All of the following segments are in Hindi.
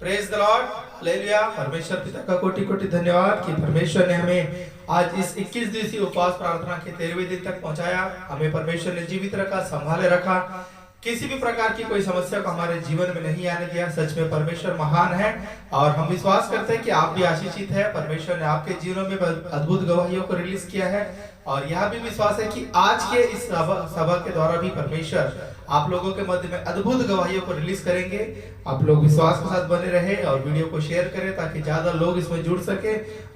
Praise the lord, hallelujah. परमेश्वर पिता का कोटि कोटि धन्यवाद कि परमेश्वर ने हमें आज इस 21 दिवसीय उपवास प्रार्थना के 13वें दिन तक पहुंचाया। हमें परमेश्वर ने जीवित रखा, संभाले रखा, किसी भी प्रकार की कोई समस्या को हमारे जीवन में नहीं आने दिया। सच में परमेश्वर महान है और हम विश्वास करते हैं कि आप भी आशीषित है। परमेश्वर ने आपके जीवनों में अद्भुत गवाहियों को रिलीज किया है और यह भी विश्वास है कि आज के इस सभा के द्वारा भी परमेश्वर आप लोगों के मध्य में अद्भुत गवाहियों को रिलीज करेंगे। आप लोग विश्वास के साथ बने रहे और वीडियो को शेयर करें ताकि ज्यादा लोग इसमें जुड़ सके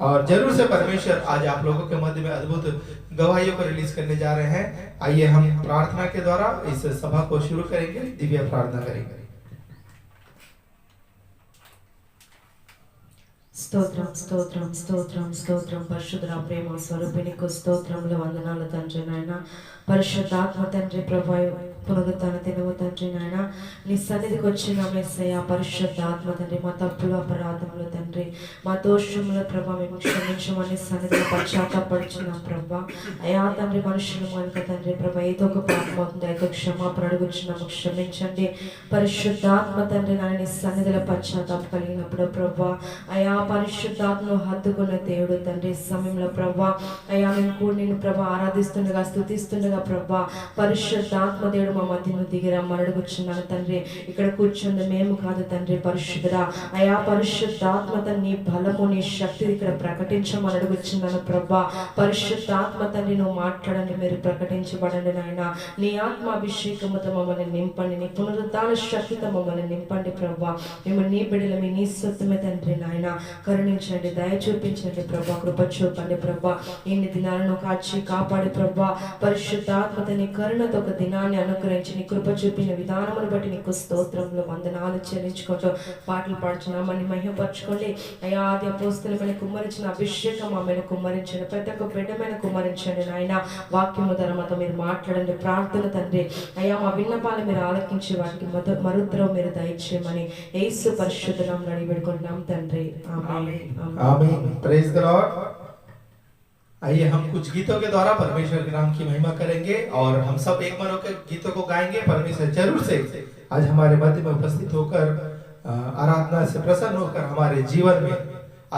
और जरूर से परमेश्वर आज आप लोगों के मध्य में अद्भुत गवाहियों को रिलीज करने जा रहे हैं। आइए हम प्रार्थना के द्वारा इस सभा को शुरू करेंगे, दिव्य प्रार्थना करेंगे। స్తోత్రం స్తోత్రం స్తోత్రం స్తోత్రం పరిశుద్ధ ప్రేమ స్వరూపిణికి స్తోత్రములు వందనాలు తండ్రి నాయన పరిశుద్ధాత్మ తండ్రి ప్రభు పునరుత్థాన దినము తండ్రి నాయన నీ సన్నిధికి వచ్చిన యేసయ్య పరిశుద్ధాత్మ తండ్రి మా తప్పులు అపరాధములు తండ్రి మా దోషముల ప్రభు మేము క్షమించమని సన్నిధిలో పశ్చాత్తాపడుచున్నాం ప్రభు అయా తండ్రి మనుషులు కనుక తండ్రి ప్రభు ఏదో ఒక పాపం అవుతుంది, ఏదో క్షమాపణ అడుగుచున్నాము, క్షమించండి పరిశుద్ధాత్మ తండ్రి నాయన నీ సన్నిధిలో పశ్చాత్తాపం కలిగినప్పుడు ప్రభు అయా పరిశుద్ధాత్మను హత్తుకున్న దేవుడు తండ్రి సమయంలో ప్రభా అయ్యా మేము కూడా నేను ప్రభా ఆరాధిస్తుండగా స్తుతిస్తుండగా ప్రభా పరిశుద్ధాత్మ దేవుడు మా మధ్యను దిగిరమ్మని అడుగుచున్నాను తండ్రి. ఇక్కడ కూర్చుంది మేము కాదు తండ్రి పరిశుద్ధుడా అయా పరిశుద్ధాత్మ తండ్రి బలము నీ శక్తి ఇక్కడ ప్రకటించమని అడుగుచున్నాను ప్రభా. పరిశుద్ధాత్మ తండ్రి నువ్వు మాట్లాడండి, మీరు ప్రకటించబడండి నాయన. నీ ఆత్మ అభిషేకముతో మమ్మల్ని నింపండి, నీ పునరుద్ధాన శక్తితో మమ్మల్ని నింపండి ప్రభా. మేము నీ బిడ్డలమి నీ సొత్తమే తండ్రి నాయన. కరుణించండి, దయ చూపించండి ప్రభా, కృప చూపండి ప్రభా. ఇన్ని దినాలను కాచి కాపాడి ప్రభా పరిశుద్ధాత్మత నీ కరుణతో ఒక దినాన్ని అనుగ్రహించి నీ కృప చూపిన విధానమును బట్టి నీకు స్తోత్రములు వందనాలు చెల్లించుకుంటూ పాటలు పాడుచున్నామని మహిమపరచుకోండి. అయ్యా ఆది అపోస్తలుల మీద కుమ్మరించిన అభిషేకం మా మీద కుమ్మరించండి, ప్రతి ఒక్క బిడ్డ మీద కుమ్మరించండి నాయన. వాక్యము ద్వారా మాతో మీరు మాట్లాడండి, ప్రార్థన తండ్రి అయ్యా మా విన్నపాలు మీరు ఆలకించి వాటికి మరుత్తరం మీరు దయచేయమని యేసు పరిశుద్ధ నామమున అడిగి వేడుకుంటున్నాం తండ్రి, आमीन आमीन। Praise the Lord. आइए हम कुछ गीतों के द्वारा परमेश्वर के नाम की महिमा करेंगे और हम सब एक मन होकर गीतों को गाएंगे। परमेश्वर जरूर से आज हमारे मध्य में उपस्थित होकर आराधना से प्रसन्न होकर हमारे जीवन में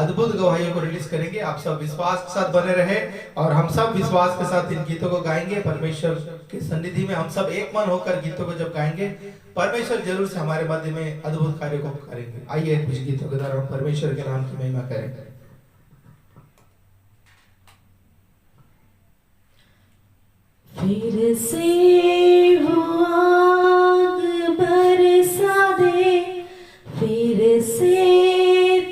अद्भुत गवाहियों को रिलीज करेंगे। आप सब विश्वास के साथ बने रहे और हम सब विश्वास के साथ इन गीतों को गाएंगे। परमेश्वर की सन्निधि में हम सब एक मन होकर गीतों को जब गाएंगे परमेश्वर जरूर से हमारे मध्य में अद्भुत कार्य को करेंगे। आइए कुछ गीतों के द्वारा हम परमेश्वर के नाम की महिमा करेंगे। फिर से वो आग बरसा दे, फिर से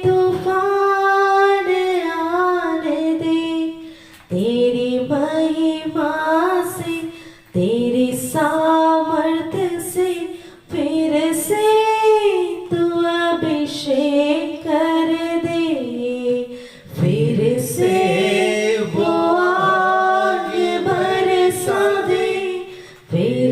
तूफान आने दे, तेरी महिमा से तेरी सामर्थ्य से फिर से तू अभिषेक कर दे। फिर से वो आग बरसा दे, फिर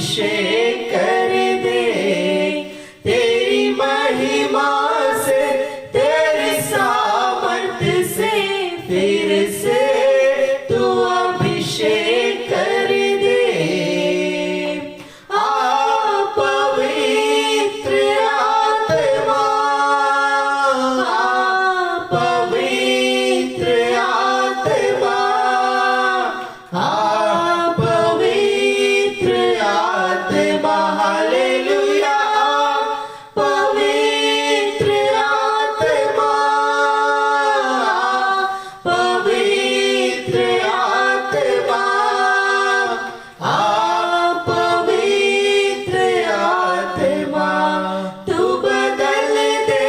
अभिषेक कर दे, तेरी महिमा से, तेरी सामर्थ से, फिर से तू अभिषेक कर दे। आ पवित्र आत्मा, पवित्र आत्मा, पवित्र आत्मा, हालेलुया। पवित्र आत्मा, पवित्र आत्मा, पवित्र आत्मा, तू बदल दे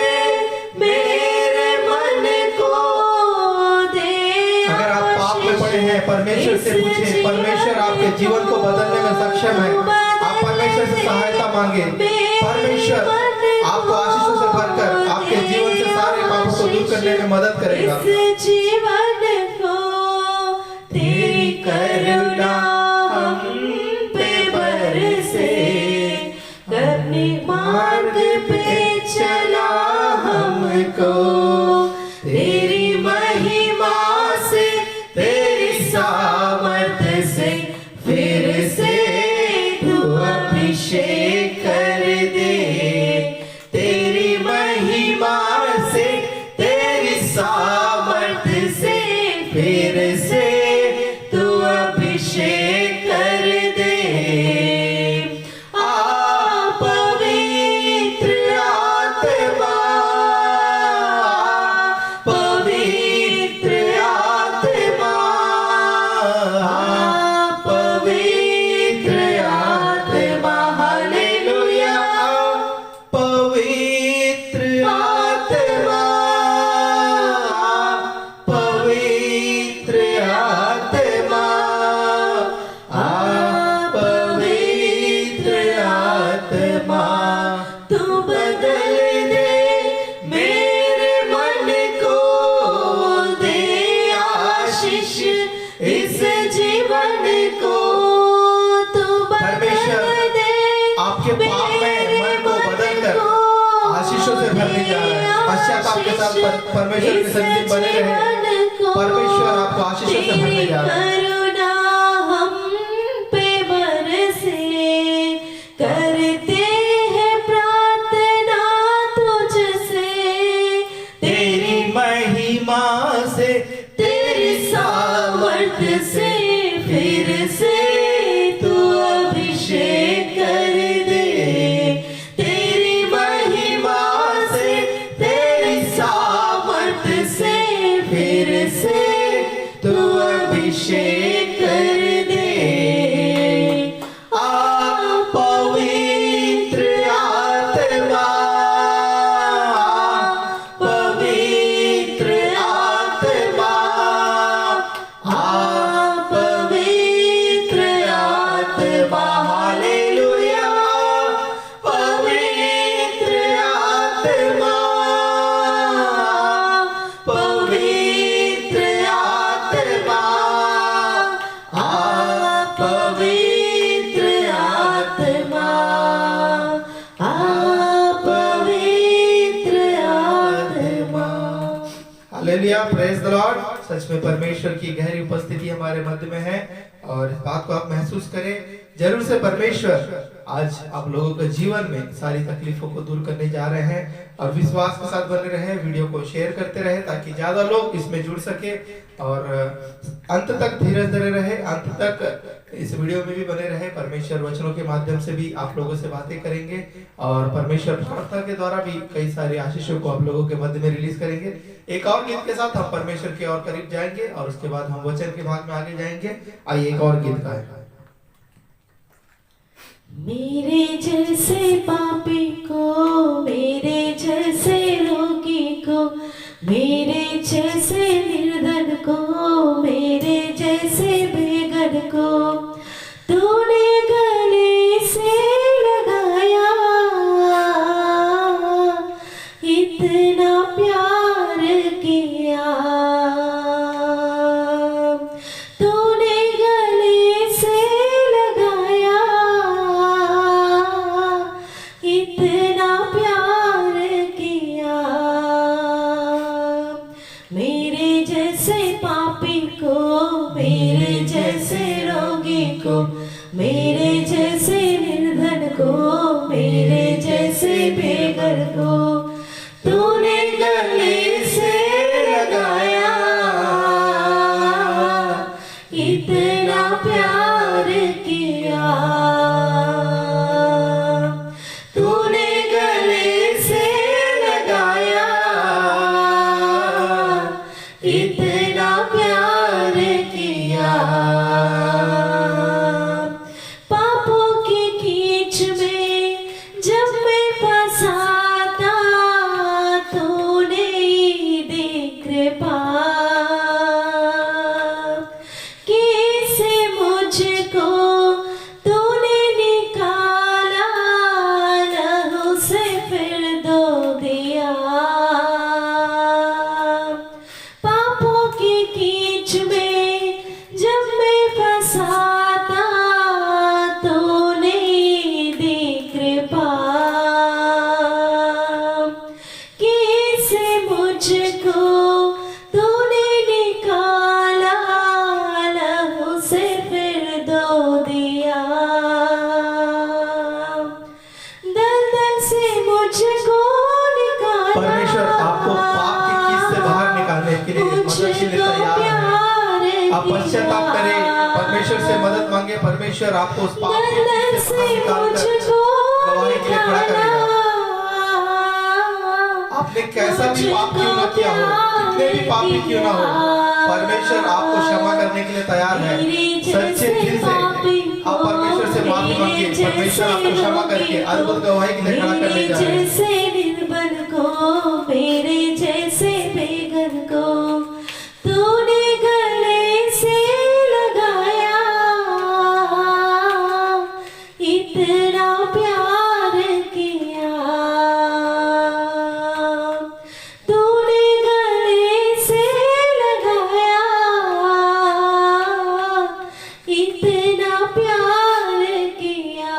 मेरे मन को, दे। अगर आप पाप में पड़े हैं, परमेश्वर से पूछें, परमेश्वर आपके जीवन को बदलने में सक्षम है। आप परमेश्वर से सहायता मांगे, परमेश्वर आपको आशीषों से भरकर आपके जीवन से सारे पापों को दूर करने में मदद करेगा। इस जीवन को तेरी करुणा हम पे बरसे, करने मार्ग पे चला हमको, तेरी महिमा से, तेरी सामर्थ से, फिर से तू अभिषेक कर दे, तेरी महिमा से, तेरी सामर्थ से, फिर से तू अभिषेक कर दे। आ पवित्र आत्मा, पवित्र आत्मा, पवित्र आत्मा, हालेलुया। पवित्र आत्मा, पवित्र आत्मा, पवित्र आत्मा, तू बदल दे मेरे मन को, दे आशीष इस जीवन को, तू बदल दे आपके पाप में मन को बदलकर आशीषों से भरने जा रहा है। पश्चाताप के साथ परमेश्वर के सन्निधि बने रहे, परमेश्वर आपको आशीषों से भरने जा रहा है। करुणा हम पे बरसे, करते हैं प्रार्थना तुझसे, तेरी महिमा से, तेरी सामर्थ से, फिर से तू अभिषेक कर दे, तेरी महिमा से, तेरी सामर्थ से, फिर से तू अभिषेक कर दे। आ पवित्र आत्मा, पवित्र आत्मा, पवित्र आत्मा, हालेलुया। पवित्र आत्मा, पवित्र आत्मा, पवित्र आत्मा, पवित्र आत्मा, हालेलुया, प्रेज द लॉर्ड। सच में परमेश्वर की गहरी उपस्थिति हमारे मध्य में है और इस बात को आप महसूस करें। जरूर से परमेश्वर आज आप लोगों के जीवन में सारी तकलीफों को दूर करने जा रहे हैं और विश्वास के साथ बने रहे, वीडियो को शेयर करते रहे ताकि ज्यादा लोग इसमें जुड़ सके और अंत तक धीरज धरे रहे, अंत तक इस वीडियो में भी बने रहे। परमेश्वर वचनों के माध्यम से भी आप लोगों से बातें करेंगे और परमेश्वर प्रार्थना के द्वारा भी कई सारे आशीषों को आप लोगों के मध्य में रिलीज करेंगे। एक और गीत के साथ हम परमेश्वर के और करीब जाएंगे और उसके बाद हम वचन के भाग में आगे जाएंगे। आइए एक और गीत गाएं। मेरे जैसे पापी को, मेरे जैसे रोगी को, मेरे जैसे निर्धन को, मेरे जैसे बेघर को तूने गले से लगाया। इतना प्यार किया तूने गले से लगाया। मेरे जैसे निर्धन को, मेरे जैसे बेघर को तूने गले से लगाया। इतना प्यार किया तूने गले से लगाया। इतना प्यार किया। पापों की कीच में जब मैं फंसा था तूने दी कृपा। कैसे मुझको तूने निकाला, लहू से फिर धो दिया। पापों की कीच में जब मैं फंसा था तूने दी कृपा। कैसे मुझको तूने निकाला, लहू से फिर धो दिया। दलदल से मुझको निकाला। परमेश्वर आपको पाप की कीच से बाहर निकालने के लिए मदद के लिए तैयार है। आप पश्चाताप करें, परमेश्वर से मदद मांगे, परमेश्वर आपको उस पाप की कीच से बाहर निकालकर गवाही के लिए खड़ा करेगा। आपने कैसा भी पाप क्यों ना किया हो, कितने भी पापी क्यों ना हो, परमेश्वर आपको क्षमा करने के लिए तैयार है। सच्चे दिल से आप परमेश्वर से माफी मांगिए, परमेश्वर आपको क्षमा करके अद्भुत गवाही के लिए खड़ा करने जा रहे हैं। जैसे निर्बल को, मेरे जैसे बेघर को तूने गले से लगाया। इतना प्यार किया तूने गले से लगाया। इतना प्यार किया।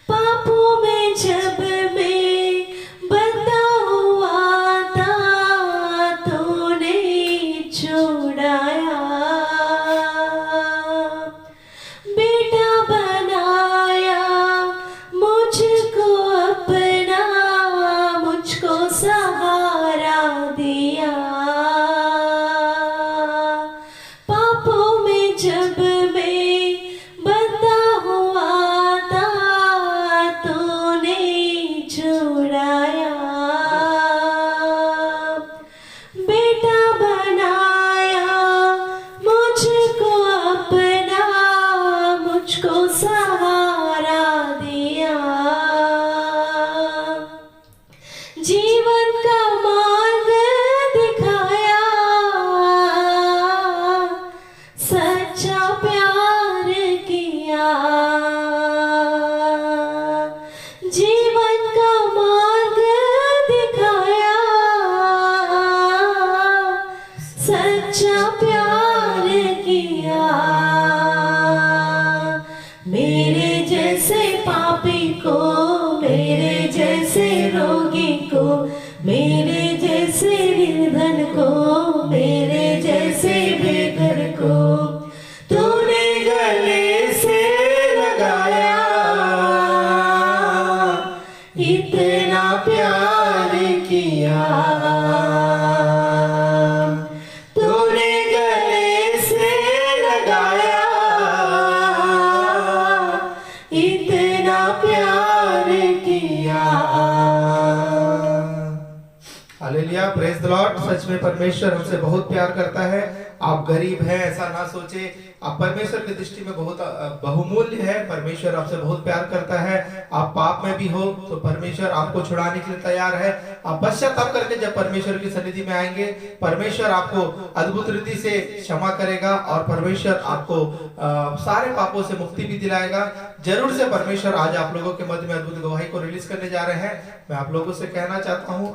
पापों में जब मैं बंधा हुआ था तूने छुड़ाया। बेटा बनाया मुझको अपना, मुझको सहारा दिया। पापों में जब मैं बंधा हुआ था तूने छुड़ाया। बेटा बनाया मुझको अपना, मुझको सहारा दिया। जीवन का मार्ग दिखाया। सच्चा प्यार किया। जीवन का मार्ग दिखाया। सच्चा प्यार किया। मेरे जैसे पापी को, मेरे जैसे रोगी को, मेरे जैसे निर्धन को, मेरे जैसे बेघर को तूने गले से लगाया। इतना प्यार किया तूने गले से लगाया। इतना प्यार किया। Hallelujah, praise the lord. सच में परमेश्वर हमसे बहुत प्यार करता है। आप गरीब हैं ऐसा ना सोचे, आप परमेश्वर की दृष्टि में बहुत बहुमूल्य है। परमेश्वर आपसे बहुत प्यार करता है। आप पाप में भी हो तो परमेश्वर आपको छुड़ाने के लिए तैयार है। आप पश्चाताप करके जब परमेश्वर की सन्निधि में आएंगे, परमेश्वर आपको अद्भुत रीति से क्षमा करेगा और परमेश्वर आपको सारे पापों से मुक्ति भी दिलाएगा। जरूर से परमेश्वर आज आप लोगों के मध्य में अद्भुत गवाही को रिलीज करने जा रहे हैं। मैं आप लोगों से कहना चाहता हूँ,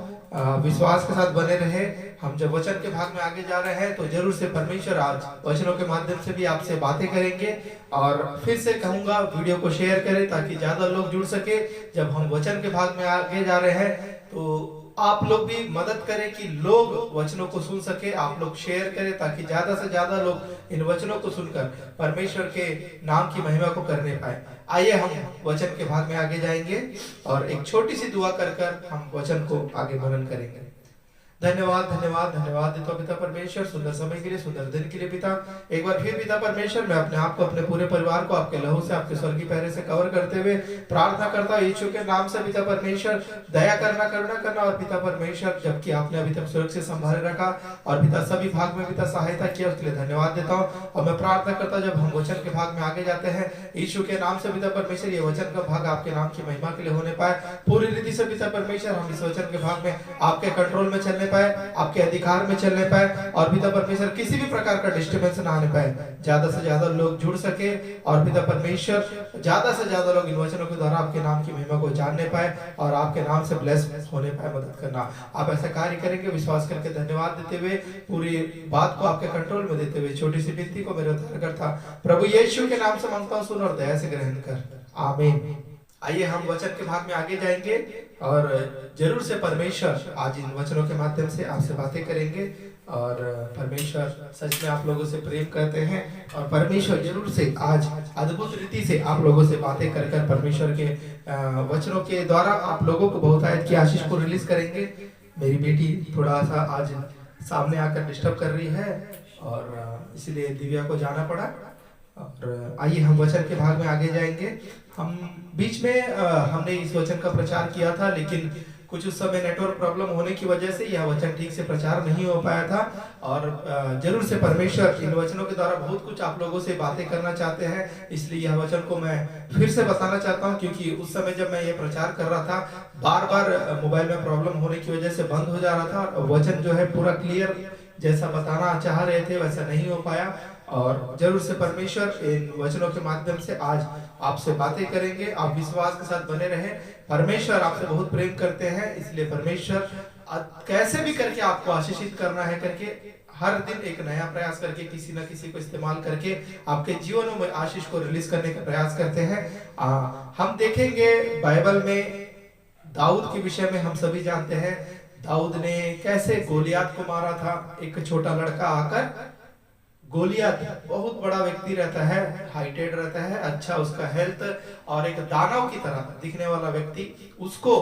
विश्वास के साथ बने रहे। हम जब वचन के भाग में आगे जा रहे हैं तो जरूर से परमेश्वर आज वचनों के माध्यम से भी आपसे बातें करेंगे। और फिर से कहूंगा, वीडियो को शेयर करें ताकि ज्यादा लोग जुड़ सके। जब हम वचन के भाग में आगे जा रहे हैं तो आप लोग भी मदद करें कि लोग वचनों को सुन सके, आप लोग शेयर करें ताकि ज्यादा से ज्यादा लोग इन वचनों को सुनकर परमेश्वर के नाम की महिमा को करने पाए। आइए हम वचन के भाग में आगे जाएंगे और एक छोटी सी दुआ कर कर हम वचन को आगे वर्णन करेंगे। धन्यवाद धन्यवाद धन्यवाद देता हूं पिता परमेश्वर, सुंदर समय के लिए, सुंदर दिन के लिए पिता। एक बार फिर पिता परमेश्वर, मैं अपने आप को, अपने पूरे परिवार को आपके लहू से, आपके स्वर्गीय पहरे से कवर करते हुए प्रार्थना करता हूं यीशु के नाम से पिता परमेश्वर, दया करना, करुणा करना। और पिता परमेश्वर, जबकि आपने अभी तक सुरक्षित संभाले रखा और पिता सभी भाग में पिता सहायता किया, उसके लिए धन्यवाद देता हूँ। और मैं प्रार्थना करता हूं जब हम वचन के भाग में आगे जाते हैं यीशु के नाम से पिता परमेश्वर, ये वचन का भाग आपके नाम की महिमा के लिए होने पाए पूरी रीति से पिता परमेश्वर। हम इस वचन के भाग में आपके कंट्रोल में चलने पाए, आपके अधिकार में चलने पाए और पिता परमेश्वर किसी भी प्रकार का डिस्टर्बेंस ना आने पाए, ज्यादा से ज्यादा लोग जुड़ सके और पिता परमेश्वर ज्यादा से ज्यादा लोग इन वचनों के द्वारा आपके नाम की महिमा को जानने पाए और आपके नाम से ब्लेस होने पाए। मदद करना, आप ऐसा कार्य करेंगे विश्वास करके धन्यवाद देते हुए, पूरी बात को आपके कंट्रोल में देते हुए, छोटी सी विनती को मेरे उद्धारकर्ता प्रभु यीशु के नाम से मांगता हूं, सुन और दया से ग्रहण कर, आमीन। आइए हम वचन के भाग में आगे जाएंगे और जरूर से परमेश्वर आज इन वचनों के माध्यम से आपसे बातें करेंगे और परमेश्वर सच में आप लोगों से प्रेम करते हैं और परमेश्वर जरूर से आज अद्भुत रीति से आप लोगों से बातें कर कर परमेश्वर के वचनों के द्वारा आप लोगों को बहुतायत की आशीष को रिलीज करेंगे। मेरी बेटी थोड़ा सा आज सामने आकर डिस्टर्ब कर रही है और इसलिए दिव्या को जाना पड़ा। और आइए हम वचन के भाग में आगे जाएंगे। हम बीच में हमने इस वचन का प्रचार किया था, लेकिन कुछ उस समय नेटवर्क प्रॉब्लम होने की वजह से यह वचन ठीक से प्रचार नहीं हो पाया था। और जरूर से परमेश्वर इन वचनों के द्वारा बहुत कुछ आप लोगों से बातें करना चाहते हैं, इसलिए यह वचन को मैं फिर से बताना चाहता हूं, क्योंकि उस समय जब मैं ये प्रचार कर रहा था बार बार मोबाइल में प्रॉब्लम होने की वजह से बंद हो जा रहा था और वचन जो है पूरा क्लियर जैसा बताना चाह रहे थे वैसा नहीं हो पाया। और जरूर से परमेश्वर इन वचनों के माध्यम से आज आपसे बातें करेंगे। आप विश्वास के साथ बने रहें, परमेश्वर आपसे बहुत प्रेम करते हैं, इसलिए परमेश्वर कैसे भी करके आपको आशीषित करना है करके हर दिन एक नया प्रयास करके किसी न किसी को इस्तेमाल करके आपके जीवनों में आशीष को रिलीज करने का प्रयास करते हैं। हम देखेंगे बाइबल में दाऊद के विषय में, हम सभी जानते हैं दाऊद ने कैसे गोलियात को मारा था। एक छोटा लड़का आकर, गोलियात बहुत बड़ा व्यक्ति रहता है, हाइटेड रहता है, अच्छा उसका हेल्थ और एक दानव की तरह दिखने वाला व्यक्ति, उसको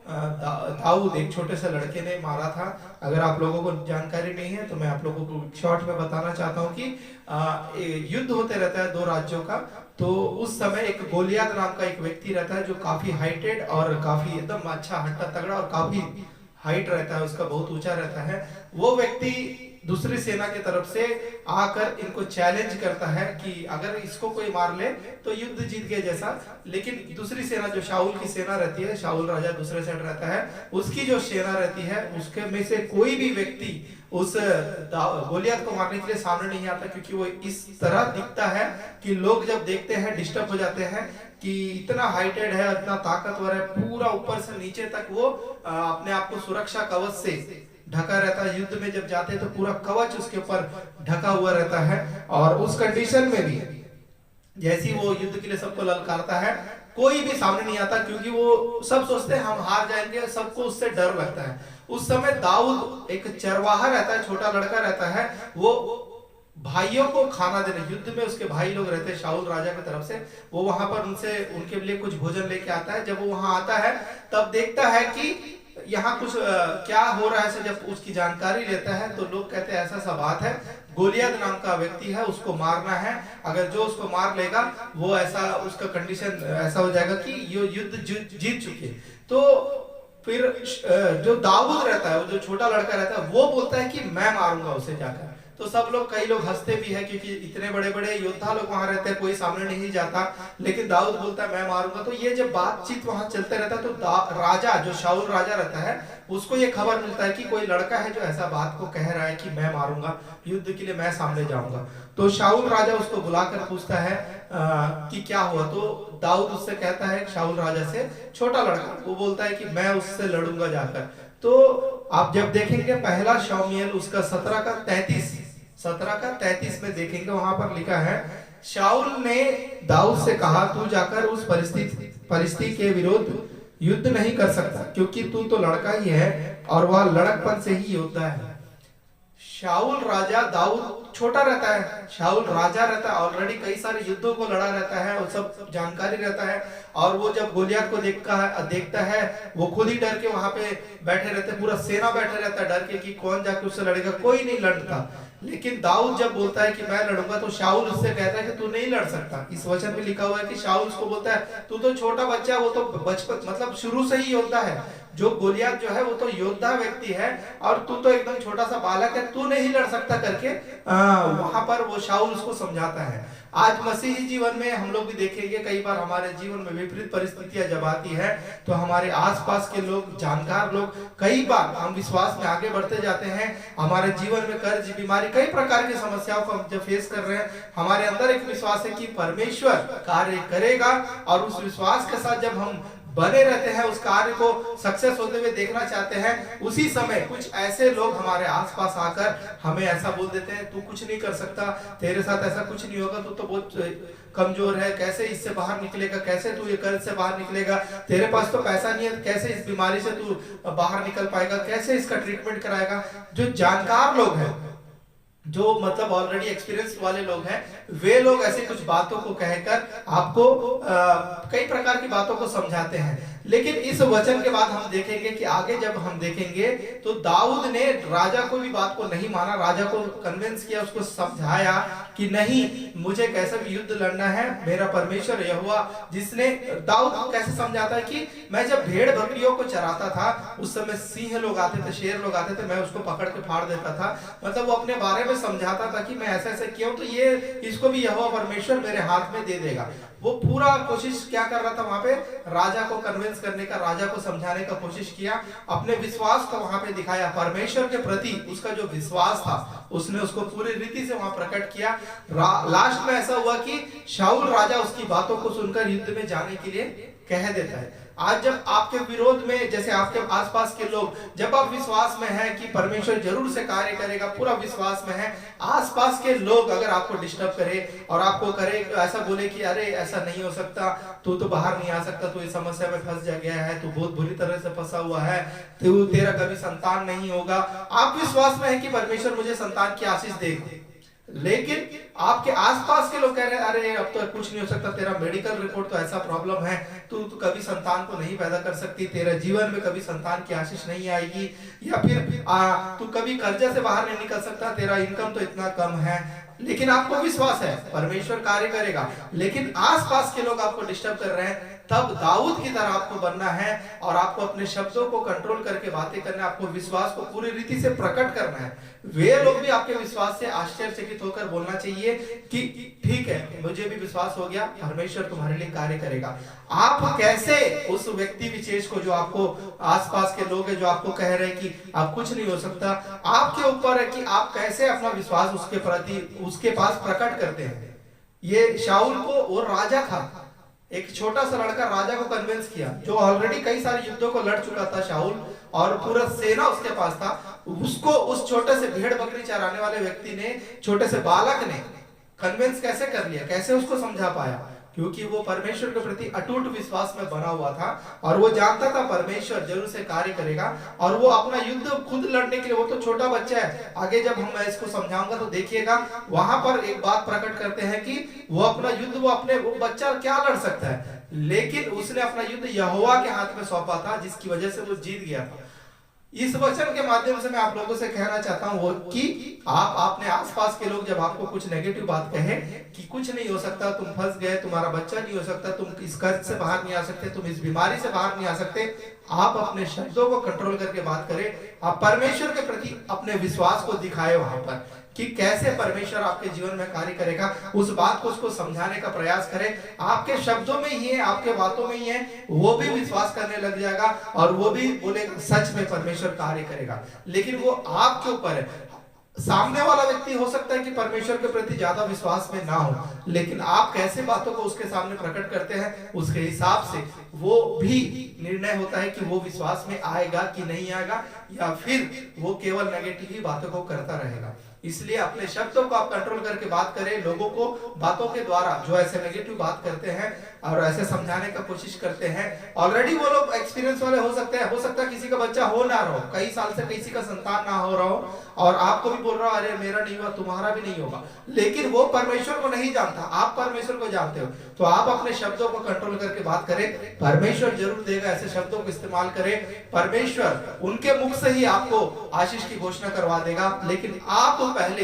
दाऊद एक छोटे से लड़के ने मारा था। अगर आप लोगों को जानकारी नहीं है तो मैं आप लोगों को शॉर्ट में बताना चाहता हूँ कि युद्ध होते रहता है दो राज्यों का। तो उस समय एक गोलियात नाम का एक व्यक्ति रहता है जो काफी हाइटेड और काफी एकदम अच्छा हट्टा तगड़ा और काफी हाइट रहता है, उसका बहुत ऊंचा रहता है। वो व्यक्ति दूसरी सेना की तरफ से आकर इनको चैलेंज करता है कि अगर इसको कोई मार ले तो युद्ध जीत गए जैसा। लेकिन दूसरी सेना जो शाऊल की सेना रहती है, शाऊल राजा दूसरे साइड रहता है, उसकी जो सेना रहती है उसके में से कोई भी व्यक्ति उस गोलियत को मारने के लिए सामने नहीं आता, क्योंकि वो इस तरह दिखता है कि लोग जब देखते हैं डिस्टर्ब हो जाते हैं कि इतना हाइटेड है, इतना ताकतवर है, पूरा ऊपर से नीचे तक वो अपने आप को सुरक्षा कवच से ढका रहता है। युद्ध में जब जाते हैं तो पूरा कवच उसके ऊपर ढका हुआ रहता है और उस कंडीशन में भी जैसी वो युद्ध के लिए सबको ललकारता है, कोई भी सामने नहीं आता, क्योंकि वो सब सोचते हैं हम हार जाएंगे, सबको उससे डर लगता है। उस समय दाऊद एक चरवाहा रहता है, छोटा लड़का रहता है, वो भाइयों को खाना देने, युद्ध में उसके भाई लोग रहते हैं शाऊल राजा की तरफ से, वो वहां पर उनसे उनके लिए कुछ भोजन लेके आता है। जब वो वहां आता है तब देखता है कि यहाँ कुछ क्या हो रहा है। जब उसकी जानकारी लेता है तो लोग कहते हैं ऐसा सा बात है, गोलियत नाम का व्यक्ति है, उसको मारना है, अगर जो उसको मार लेगा वो ऐसा उसका कंडीशन ऐसा हो जाएगा कि ये युद्ध जीत चुके। तो फिर जो दाऊद रहता है, वो जो छोटा लड़का रहता है, वो बोलता है कि मैं मारूंगा उसे जाकर। तो सब लोग, कई लोग हंसते भी है क्योंकि इतने बड़े बड़े योद्धा लोग वहां रहते हैं, कोई सामने नहीं जाता, लेकिन दाऊद बोलता है मैं मारूंगा। तो ये जब बातचीत वहां चलते रहता है तो राजा जो शाऊल राजा रहता है उसको ये खबर मिलता है कि कोई लड़का है जो ऐसा बात को कह रहा है कि मैं मारूंगा, युद्ध के लिए मैं सामने जाऊंगा। तो शाऊल राजा उसको बुलाकर पूछता है कि क्या हुआ। तो दाऊद उससे कहता है शाऊल राजा से, छोटा लड़का वो बोलता है कि मैं उससे लड़ूंगा जाकर। तो आप जब देखेंगे पहला शमूएल उसका 17 का 33 में देखेंगे, वहां पर लिखा है शाऊल ने दाऊद से कहा तू जाकर उस परिस्थिति के विरुद्ध युद्ध नहीं कर सकता, क्योंकि तू तो लड़का ही है और वह लड़कपन से ही योद्धा है। शाऊल राजा, दाऊद छोटा रहता है, शाऊल राजा रहता है, ऑलरेडी कई सारे युद्धों को लड़ा रहता है और सब जानकारी रहता है। और वो जब गोलियत को देखता है वो खुद ही डर के वहां पे बैठे रहते, पूरा सेना बैठे रहता है डर के कि कौन जाके उससे लड़ेगा, कोई नहीं लड़ता। लेकिन दाऊद जब बोलता है कि मैं लड़ूंगा, तो शाऊल उससे कहता है कि तू नहीं लड़ सकता। इस वचन में लिखा हुआ है कि शाऊल उसको बोलता है तू तो छोटा बच्चा, वो तो बचपन मतलब शुरू से ही योद्धा है। जो गोलियत जो है वो तो योद्धा व्यक्ति है और तू तो एकदम छोटा सा बालक है, तू नहीं लड़ सकता करके वहां पर वो शाऊल उसको समझाता है। आज मसीही जीवन में हम लोग भी देखेंगे, कई बार हमारे जीवन में विपरीत परिस्थितियां जब आती है तो हमारे आसपास के लोग, जानकार लोग, कई बार हम विश्वास में आगे बढ़ते जाते हैं, हमारे जीवन में कर्ज, बीमारी, कई प्रकार की समस्याओं को हम जब फेस कर रहे हैं, हमारे अंदर एक विश्वास है कि परमेश्वर कार्य करेगा। और उस विश्वास के साथ जब हम बने रहते हैं, उस कार्य को सक्सेस होते हुए देखना चाहते हैं, उसी समय कुछ ऐसे लोग हमारे आसपास आकर हमें ऐसा बोल देते हैं तू कुछ नहीं कर सकता, तेरे साथ ऐसा कुछ नहीं होगा, तू तो बहुत कमजोर है, कैसे इससे बाहर निकलेगा, कैसे तू ये कर्ज से बाहर निकलेगा, तेरे पास तो पैसा नहीं है, कैसे इस बीमारी से तू बाहर निकल पाएगा, कैसे इसका ट्रीटमेंट कराएगा। जो जानकार लोग हैं, जो मतलब ऑलरेडी एक्सपीरियंस वाले लोग हैं, वे लोग ऐसे कुछ बातों को कहकर आपको कई प्रकार की बातों को समझाते हैं। लेकिन इस वचन के बाद हम देखेंगे कि आगे जब हम देखेंगे तो दाऊद ने राजा को भी बात को नहीं माना, राजा को कन्विंस किया, उसको समझाया कि नहीं, मुझे कैसे भी युद्ध लड़ना है, मेरा परमेश्वर यहोवा जिसने, दाऊद कैसे समझाता है कि मैं जब भेड़ बकरियों को चराता था उस समय सिंह लोग आते थे, शेर लोग आते थे, मैं उसको पकड़ के फाड़ देता था। मतलब वो अपने बारे में समझाता था कि मैं ऐसा ऐसा किया हूं तो ये इसको भी यहोवा परमेश्वर मेरे हाथ में दे देगा। वो पूरा कोशिश क्या कर रहा था वहां पे, राजा को कन्विंस करने का, राजा को समझाने का कोशिश किया, अपने विश्वास को वहां पे दिखाया, परमेश्वर के प्रति उसका जो विश्वास था उसने उसको पूरी रीति से वहां प्रकट किया। लास्ट में ऐसा हुआ कि शाऊल राजा उसकी बातों को सुनकर युद्ध में जाने के लिए कह देता है। आज जब आपके विरोध में, जैसे आपके आसपास के लोग, जब आप विश्वास में हैं कि परमेश्वर जरूर से कार्य करेगा, पूरा विश्वास में है, आसपास के लोग अगर आपको डिस्टर्ब करे और आपको करे ऐसा बोले कि अरे ऐसा नहीं हो सकता, तू तो बाहर नहीं आ सकता, तू इस समस्या में फंस जा गया है, तू बहुत बुरी तरह से फंसा हुआ है, तू तेरा कभी संतान नहीं होगा। आप विश्वास में है कि परमेश्वर मुझे संतान की आशीष देगा, लेकिन आपके आसपास के लोग कह रहे हैं अरे अब तो कुछ नहीं हो सकता, तेरा मेडिकल रिपोर्ट तो ऐसा प्रॉब्लम है, तू कभी संतान को नहीं पैदा कर सकती, तेरे जीवन में कभी संतान की आशीष नहीं आएगी, या फिर तू कभी कर्जा से बाहर नहीं निकल सकता, तेरा इनकम तो इतना कम है। लेकिन आपको विश्वास है परमेश्वर कार्य करेगा, लेकिन आसपास के लोग आपको डिस्टर्ब कर रहे हैं, तब दाऊद की तरह आपको बनना है और आपको अपने शब्दों को कंट्रोल करके बातें करना है, आपको विश्वास को पूरी रीति से प्रकट करना है। वे लोग भी आपके विश्वास से आश्चर्यचकित होकर बोलना चाहिए कि ठीक है, मुझे भी विश्वास हो गया, परमेश्वर तुम्हारे लिए कार्य करेगा। आप कैसे उस व्यक्ति विशेष को, जो आपको आसपास के लोग हैं जो आपको कह रहे हैं कि आप कुछ नहीं हो सकता, आपके ऊपर है कि आप कैसे अपना विश्वास उसके प्रति, उसके पास प्रकट करते हैं। ये शाऊल को, वो राजा था, एक छोटा सा लड़का राजा को कन्विंस किया, जो ऑलरेडी कई सारे युद्धों को लड़ चुका था शाऊल, और पूरा सेना उसके पास था, उसको उस छोटे से भेड़ बकरी चराने वाले व्यक्ति ने, छोटे से बालक ने कन्विंस कैसे कर लिया, कैसे उसको समझा पाया, क्योंकि वो परमेश्वर के प्रति अटूट विश्वास में बना हुआ था और वो जानता था परमेश्वर जरूर से कार्य करेगा। और वो अपना युद्ध खुद लड़ने के लिए, वो तो छोटा बच्चा है, आगे जब मैं इसको समझाऊंगा तो देखिएगा, वहां पर एक बात प्रकट करते हैं कि वो अपना युद्ध, वो बच्चा क्या लड़ सकता है, लेकिन उसने अपना युद्ध यहोवा के हाथ में सौंपा था, जिसकी वजह से वो जीत गया था। इस वचन के माध्यम से मैं आप लोगों से कहना चाहता हूं कि आप अपने आसपास के लोग जब आपको कुछ नेगेटिव बात कहें कि कुछ नहीं हो सकता, तुम फंस गए, तुम्हारा बच्चा नहीं हो सकता, तुम इस कर्ज से बाहर नहीं आ सकते, तुम इस बीमारी से बाहर नहीं आ सकते, आप अपने शब्दों को कंट्रोल करके बात करें। आप परमेश्वर के प्रति अपने विश्वास को दिखाए वहां पर कि कैसे परमेश्वर आपके जीवन में कार्य करेगा, उस बात को उसको समझाने का प्रयास करें। आपके शब्दों में ही है, आपके बातों में ही है, वो भी विश्वास करने लग जाएगा और वो भी बोलेगा सच में परमेश्वर कार्य करेगा। लेकिन वो आपके ऊपर है। सामने वाला व्यक्ति हो सकता है कि परमेश्वर के प्रति ज्यादा विश्वास में ना हो, लेकिन आप कैसे बातों को उसके सामने प्रकट करते हैं, उसके हिसाब से वो भी निर्णय होता है कि वो विश्वास में आएगा कि नहीं आएगा, या फिर वो केवल नेगेटिव ही बातों को करता रहेगा। इसलिए अपने शब्दों को आप कंट्रोल करके बात करें। लोगों को बातों के द्वारा जो ऐसे नेगेटिव बात करते हैं और ऐसे समझाने का कोशिश करते हैं, ऑलरेडी वो लोग एक्सपीरियंस वाले हो सकते हैं, हो सकता है किसी का बच्चा हो ना रहा हो, कई साल से किसी का संतान ना हो रहा हो, और आपको भी बोल रहा हो अरे मेरा नहीं हुआ, तुम्हारा भी नहीं होगा, लेकिन वो परमेश्वर को नहीं जानता, आप परमेश्वर को जानते हो। तो आप अपने शब्दों को कंट्रोल करके बात करें, परमेश्वर जरूर देगा। ऐसे शब्दों को इस्तेमाल करें, परमेश्वर उनके मुख से ही आपको आशीष की घोषणा करवा देगा। लेकिन आप पहले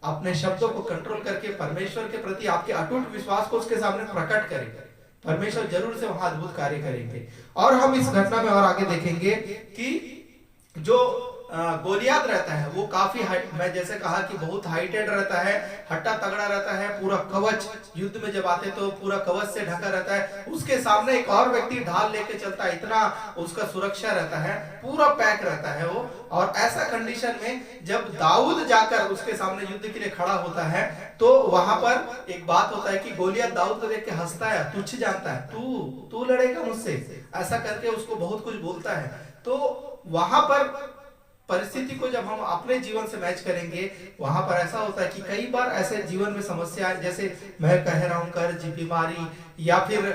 अपने शब्दों को कंट्रोल करके परमेश्वर के प्रति आपके अटूट विश्वास को उसके सामने प्रकट करें, परमेश्वर जरूर से वहां अद्भुत कार्य करेंगे। और हम इस घटना में और आगे देखेंगे कि जो गोलियात रहता है वो काफी मैं जैसे कहा कि बहुत हाइटेड रहता है, हट्टा तगड़ा रहता है, पूरा कवच, युद्ध में जब आते तो पूरा कवच से ढका रहता है। उसके सामने एक और व्यक्ति ढाल लेके चलता है, इतना उसका सुरक्षा रहता है, पूरा पैक रहता है वो। और ऐसा कंडीशन में जब दाऊद जाकर उसके सामने युद्ध के लिए खड़ा होता है तो वहां पर एक बात होता है कि गोलियत दाऊद को देख के हंसता है, तुच्छ जानता है, तू लड़ेगा मुझसे, ऐसा करके उसको बहुत कुछ बोलता है। तो वहां पर परिस्थिति को जब हम अपने जीवन से मैच करेंगे, वहां पर ऐसा होता है कि कई बार ऐसे जीवन में समस्याएं, जैसे मैं कह रहा हूं कर्ज, बीमारी या फिर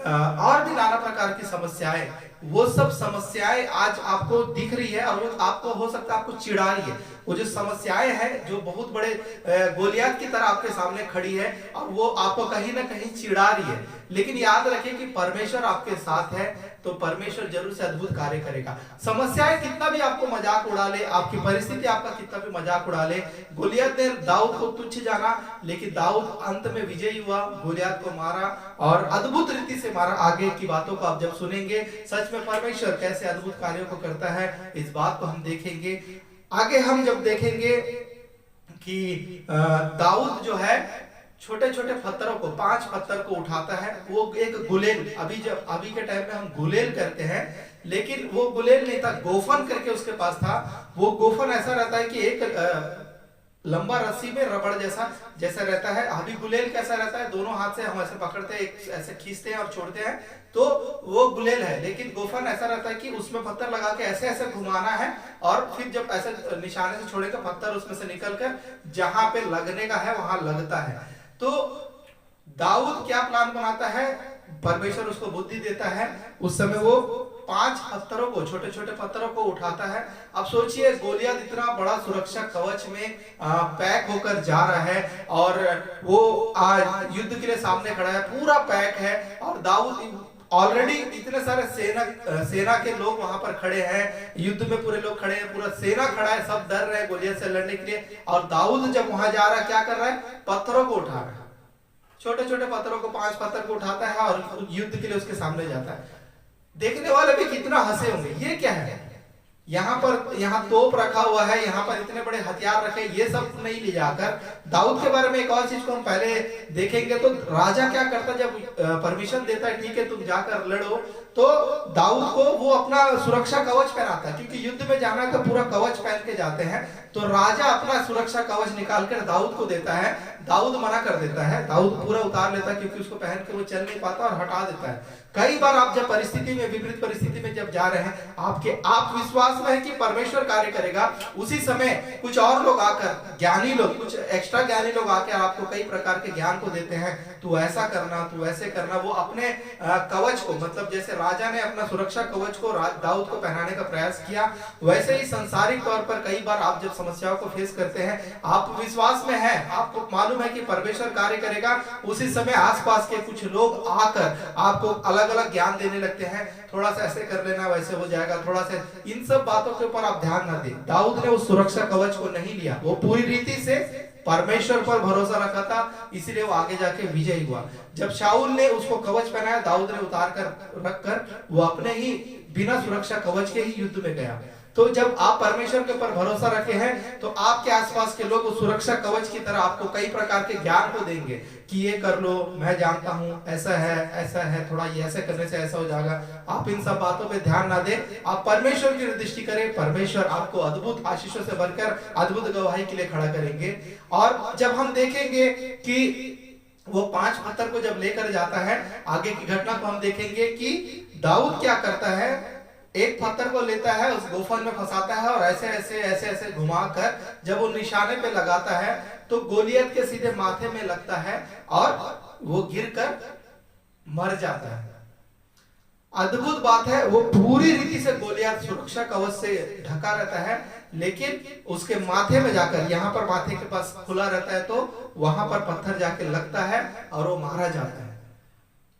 और भी नाना प्रकार की समस्याएं, वो सब समस्याएं आज आपको दिख रही है और वो आपको हो सकता है आपको चिढ़ा रही है। वो जो समस्याएं हैं जो बहुत बड़े गोलियात की तरह आपके सामने खड़ी है और वो आपको कहीं ना कहीं चिढ़ा रही है, लेकिन याद रखिए कि परमेश्वर आपके साथ है तो परमेश्वर जरूर से अद्भुत कार्य करेगा। समस्याएं कितना भी आपको मजाक उड़ा ले, आपकी परिस्थिति आपका कितना भी मजाक उड़ा ले, गोलियत ने दाऊद को तुच्छ जाना, लेकिन दाऊद अंत में विजयी हुआ, गोलियत को मारा और अद्भुत रीति से मारा। आगे की बातों को आप जब सुनेंगे, सच में परमेश्वर कैसे अद्भुत कार्यों को करता है, इस बात को हम देखेंगे। आगे हम जब देखेंगे कि दाऊद जो है छोटे छोटे पत्थरों को, 5 पत्थर को उठाता है, वो एक गुलेल, अभी के टाइम में हम गुलेल करते हैं, लेकिन वो गुलेल नहीं था, गोफन करके उसके पास था। वो गोफन ऐसा रहता है कि एक लंबा रस्सी में रबड़ जैसा रहता है। अभी गुलेल कैसा रहता है, दोनों हाथ से हम ऐसे पकड़ते हैं, ऐसे खींचते हैं और छोड़ते हैं, तो वो गुलेल है। लेकिन गोफन ऐसा रहता है कि उसमें पत्थर लगा के ऐसे ऐसे घुमाना है और फिर जब ऐसे निशाने से छोड़ेगा पत्थर उसमें से निकलकर जहां पे लगने का है वहां लगता है। तो दाऊद क्या प्लान बनाता है, परमेश्वर उसको बुद्धि देता है, उस समय वो 5 पत्थरों को, छोटे छोटे पत्थरों को उठाता है। अब सोचिए गोलियत इतना बड़ा सुरक्षा कवच में पैक होकर जा रहा है और वो युद्ध के लिए सामने खड़ा है, पूरा पैक है, और दाऊद ऑलरेडी इतने सारे सेना के लोग वहां पर खड़े हैं, युद्ध में पूरे लोग खड़े हैं, पूरा सेना खड़ा है, सब डर रहे हैं गोलियत से लड़ने के लिए। और दाऊद जब वहां जा रहा है क्या कर रहा है, पत्थरों को उठा रहा है, छोटे छोटे पत्थरों को, 5 पत्थर को उठाता है और युद्ध के लिए उसके सामने जाता है। देखने वाले भी कितना हंसे होंगे, ये क्या है, यहाँ तोप रखा हुआ है, यहाँ पर इतने बड़े हथियार रखे, ये सब नहीं ले जाकर। दाऊद के बारे में एक और चीज को हम पहले देखेंगे, तो राजा क्या करता, जब परमिशन देता है ठीक है तुम जाकर लड़ो, तो दाऊद को वो अपना सुरक्षा कवच पहनाता है, क्योंकि युद्ध में जाना का पूरा कवच पहन के जाते हैं। तो राजा अपना सुरक्षा कवच निकालकर दाऊद को देता है, दाऊद मना कर देता है, दाऊद पूरा उतार लेता है क्योंकि उसको पहन के वो चल नहीं पाता और हटा देता है। कई बार आप जब परिस्थिति में, विपरीत परिस्थिति में जब जा रहे हैं, आप विश्वास में है कि परमेश्वर कार्य करेगा, उसी समय कुछ और लोग आकर, ज्ञानी लोग, कुछ एक्स्ट्रा ज्ञानी लोग आकर आपको कई प्रकार के ज्ञान को देते हैं, तू ऐसा करना, तू ऐसे करना। वो अपने कवच को, मतलब जैसे राजा ने अपना सुरक्षा कवच को दाऊद को पहनाने का प्रयास किया, वैसे ही सांसारिक तौर पर कई बार आप जब समस्याओं को फेस करते हैं, आप विश्वास में हैं, आपको मालूम है कि परमेश्वर कार्य करेगा, उसी समय आसपास के कुछ लोग आकर आपको अलग अलग ज्ञान देने लगते हैं, थोड़ा सा ऐसे कर लेना वैसे हो जाएगा, थोड़ा सा, इन सब बातों के ऊपर आप ध्यान न दें। दाऊद ने उस सुरक्षा कवच को नहीं लिया, वो पूरी रीति से परमेश्वर पर भरोसा रखा था, इसलिए वो आगे जाके विजयी हुआ। जब शाऊल ने उसको कवच पहनाया, दाऊद ने उतार कर रखकर वो अपने ही बिना सुरक्षा कवच के ही युद्ध में गया। तो जब आप परमेश्वर के ऊपर भरोसा रखे हैं, तो आपके आसपास के लोग उस सुरक्षा कवच की तरह आपको कई प्रकार के ज्ञान को देंगे कि ये कर लो, मैं जानता हूं, ऐसा है, थोड़ा ये ऐसे करने से ऐसा हो जाएगा। आप इन सब बातों पे ध्यान ना दें, आप परमेश्वर की दृष्टि करें, परमेश्वर आपको अद्भुत आशीषों से भरकर अद्भुत गवाही के लिए खड़ा करेंगे। और जब हम देखेंगे कि वो 5 पत्थर को जब लेकर जाता है, आगे की घटना को हम देखेंगे कि दाऊद क्या करता है, एक पत्थर को लेता है, उस गोफन में फंसाता है और ऐसे ऐसे ऐसे ऐसे घुमाकर जब वो निशाने पे लगाता है तो गोलियत के सीधे माथे में लगता है और वो गिरकर मर जाता है। अद्भुत बात है, वो पूरी रीति से गोलियत सुरक्षा कवच से ढका रहता है, लेकिन उसके माथे में जाकर, यहाँ पर माथे के पास खुला रहता है तो वहां पर पत्थर जाके लगता है और वो मारा जाता है।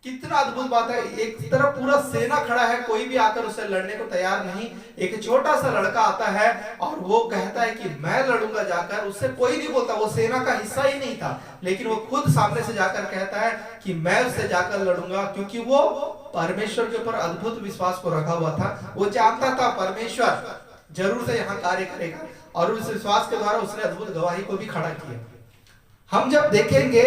कितना अद्भुत बात है। एक तरफ पूरा सेना खड़ा है, कोई भी आकर उससे लड़ने को तैयार नहीं। एक छोटा सा लड़का आता है और वो कहता है कि मैं लड़ूंगा जाकर। उससे कोई नहीं बोलता, वो सेना का हिस्सा ही नहीं था, लेकिन वो खुद सामने से जाकर कहता है कि मैं उससे जाकर लड़ूंगा, क्योंकि वो परमेश्वर के ऊपर अद्भुत विश्वास को रखा हुआ था। वो जानता था परमेश्वर जरूर से यहाँ कार्य करेगा, और उस विश्वास के द्वारा उसने अद्भुत गवाही को भी खड़ा किया। हम जब देखेंगे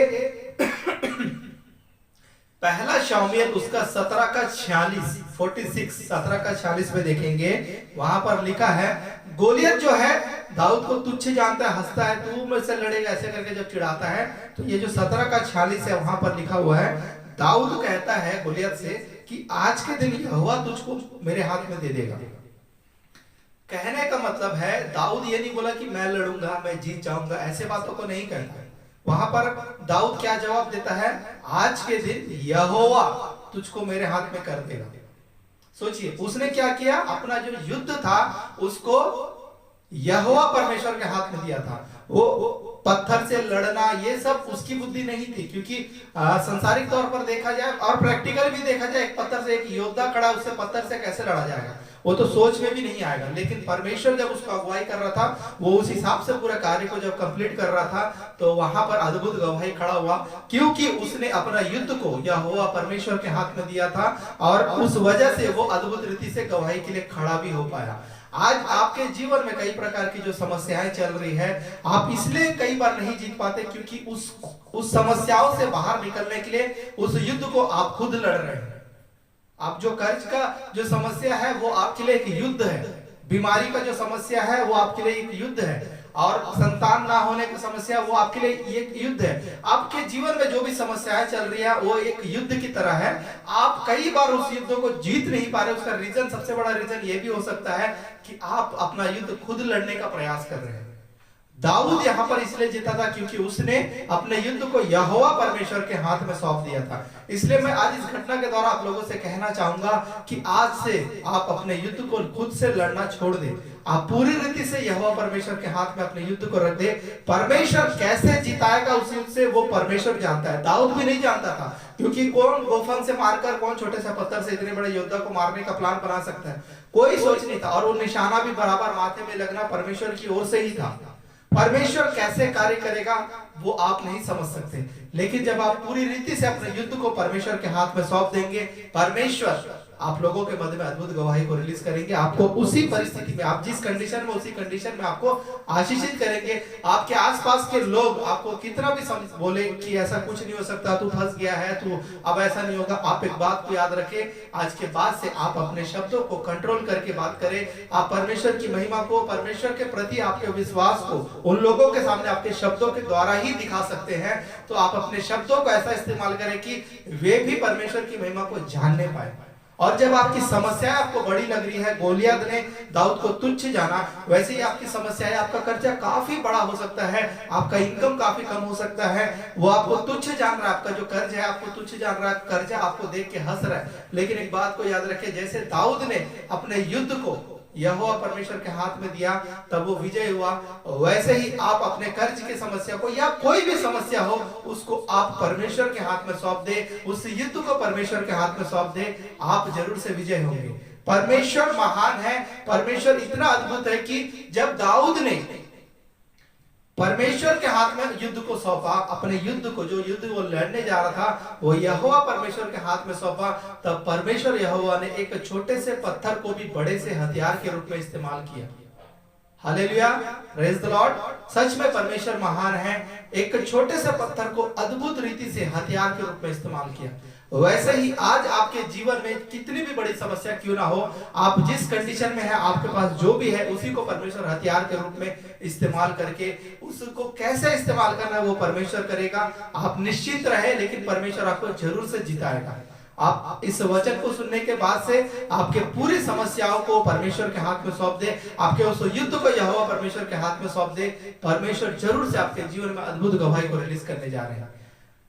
पहला शामुएल उसका 17:46 में देखेंगे, वहां पर लिखा है, गोलियत जो है दाऊद को तुच्छ जानता है, हंसता है, तू मुझसे लड़ेगा ऐसे करके जब चिढ़ाता है, तो ये जो 17:46 है वहां पर लिखा हुआ है, दाऊद कहता है गोलियत से कि आज के दिन यहोवा तुझको मेरे हाथ में दे देगा। कहने का मतलब है, दाऊद ये नहीं बोला कि मैं लड़ूंगा, मैं जीत जाऊंगा, ऐसे बातों को नहीं कहता। वहां पर दाऊद क्या जवाब देता है, आज के दिन यहोवा तुझको मेरे हाथ में कर देगा। सोचिए, उसने क्या किया, अपना जो युद्ध था उसको यहोवा परमेश्वर के हाथ में दिया था। वो पत्थर से लड़ना ये सब उसकी बुद्धि नहीं थी, क्योंकि संसारिक तौर पर देखा जाए और प्रैक्टिकल भी देखा जाए, एक पत्थर से एक योद्धा खड़ा, उससे पत्थर से कैसे लड़ा जाएगा, वो तो सोच में भी नहीं आएगा। लेकिन परमेश्वर जब उसको अगुवाई कर रहा था, वो उस हिसाब से पूरा कार्य को जब कंप्लीट कर रहा था, तो वहां पर अद्भुत गवाही खड़ा हुआ, क्योंकि उसने अपना युद्ध को यहोवा परमेश्वर के हाथ में दिया था, और उस वजह से वो अद्भुत रीति से गवाही के लिए खड़ा भी हो पाया। आज आपके जीवन में कई प्रकार की जो समस्याएं चल रही है, आप इसलिए कई बार नहीं जीत पाते क्योंकि उस समस्याओं से बाहर निकलने के लिए उस युद्ध को आप खुद लड़ रहे हैं। आप जो कर्ज का जो समस्या है वो आपके लिए एक युद्ध है, बीमारी का जो समस्या है वो आपके लिए एक युद्ध है, और संतान ना होने की समस्या वो आपके लिए एक युद्ध है। आपके जीवन में जो भी समस्याएं चल रही है वो एक युद्ध की तरह है। आप कई बार उस युद्ध को जीत नहीं पा रहे। उसका रीजन, सबसे बड़ा रीजन ये भी हो सकता है कि आप अपना युद्ध खुद लड़ने का प्रयास कर रहे हैं। दाऊद यहाँ पर इसलिए जीता था क्योंकि उसने अपने युद्ध को यहोवा परमेश्वर के हाथ में सौंप दिया था। इसलिए मैं आज इस घटना के द्वारा आप लोगों से कहना चाहूंगा कि आज से आप अपने युद्ध को खुद से लड़ना छोड़ दें। आप पूरी रीति से यहोवा परमेश्वर के हाथ में अपने युद्ध को रख दे। परमेश्वर कैसे जिताएगा उस युद्ध से वो परमेश्वर जानता है। दाऊद भी नहीं जानता था, क्योंकि कौन गोफन से मारकर, कौन छोटे से पत्थर से इतने बड़े योद्धा को मारने का प्लान बना सकता है, कोई सोच नहीं था। और वो निशाना भी बराबर माथे में लगना परमेश्वर की ओर से ही था। परमेश्वर कैसे कार्य करेगा वो आप नहीं समझ सकते, लेकिन जब आप पूरी रीति से अपने युद्ध को परमेश्वर के हाथ में सौंप देंगे, परमेश्वर आप लोगों के मध्य में अद्भुत गवाही को रिलीज करेंगे। आपको उसी परिस्थिति में, आप जिस कंडीशन में, उसी कंडीशन में आपको आशीषित करेंगे। आपके आसपास के लोग आपको कितना भी बोले कि ऐसा कुछ नहीं हो सकता, तू फंस गया है, तू अब ऐसा नहीं होगा, आप एक बात को याद रखें, आज के बाद से आप अपने शब्दों को कंट्रोल करके बात करें। आप परमेश्वर की महिमा को, परमेश्वर के प्रति आपके विश्वास को उन लोगों के सामने आपके शब्दों के द्वारा ही दिखा सकते हैं। तो आप अपने शब्दों को ऐसा इस्तेमाल करें कि वे भी परमेश्वर की महिमा को जानने पाए। और जब आपकी समस्याएं आपको बड़ी लग रही है, गोलियत ने दाऊद को तुच्छ जाना, वैसे ही आपकी समस्याएं, आपका कर्जा काफी बड़ा हो सकता है, आपका इनकम काफी कम हो सकता है, वो आपको तुच्छ जान रहा है, आपका जो कर्ज है आपको तुच्छ जान रहा है, कर्जा आपको देख के हंस रहा है। लेकिन एक बात को याद रखें, जैसे दाऊद ने अपने युद्ध को यहोवा परमेश्वर के हाथ में दिया तब वो विजय हुआ, वैसे ही आप अपने कर्ज की समस्या को या कोई भी समस्या हो उसको आप परमेश्वर के हाथ में सौंप दे, उस युद्ध को परमेश्वर के हाथ में सौंप दे, आप जरूर से विजय होंगे। परमेश्वर महान है, परमेश्वर इतना अद्भुत है कि जब दाऊद ने परमेश्वर के हाथ में युद्ध को सौंपा, अपने युद्ध को, जो युद्ध वो लड़ने जा रहा था वो यहोवा परमेश्वर के हाथ में सौंपा, तब परमेश्वर यहोवा ने एक छोटे से पत्थर को भी बड़े से हथियार के रूप में इस्तेमाल किया। Hallelujah, praise the lord. सच में परमेश्वर महान है, एक छोटे से पत्थर को अद्भुत रीति से हथियार के रूप में इस्तेमाल किया। वैसे ही आज आपके जीवन में कितनी भी बड़ी समस्या क्यों ना हो, आप जिस कंडीशन में है, आपके पास जो भी है उसी को परमेश्वर हथियार के रूप में इस्तेमाल करके, उसको कैसे इस्तेमाल करना है वो परमेश्वर करेगा। आप निश्चित रहे, लेकिन परमेश्वर आपको जरूर से जिताएगा। आप इस वचन को सुनने के बाद से आपके पूरी समस्याओं को परमेश्वर के हाथ में सौंप दे, आपके उस युद्ध को यहोवा परमेश्वर के हाथ में सौंप दे। परमेश्वर जरूर से आपके जीवन में अद्भुत गवाही को रिलीज करने जा रहे हैं।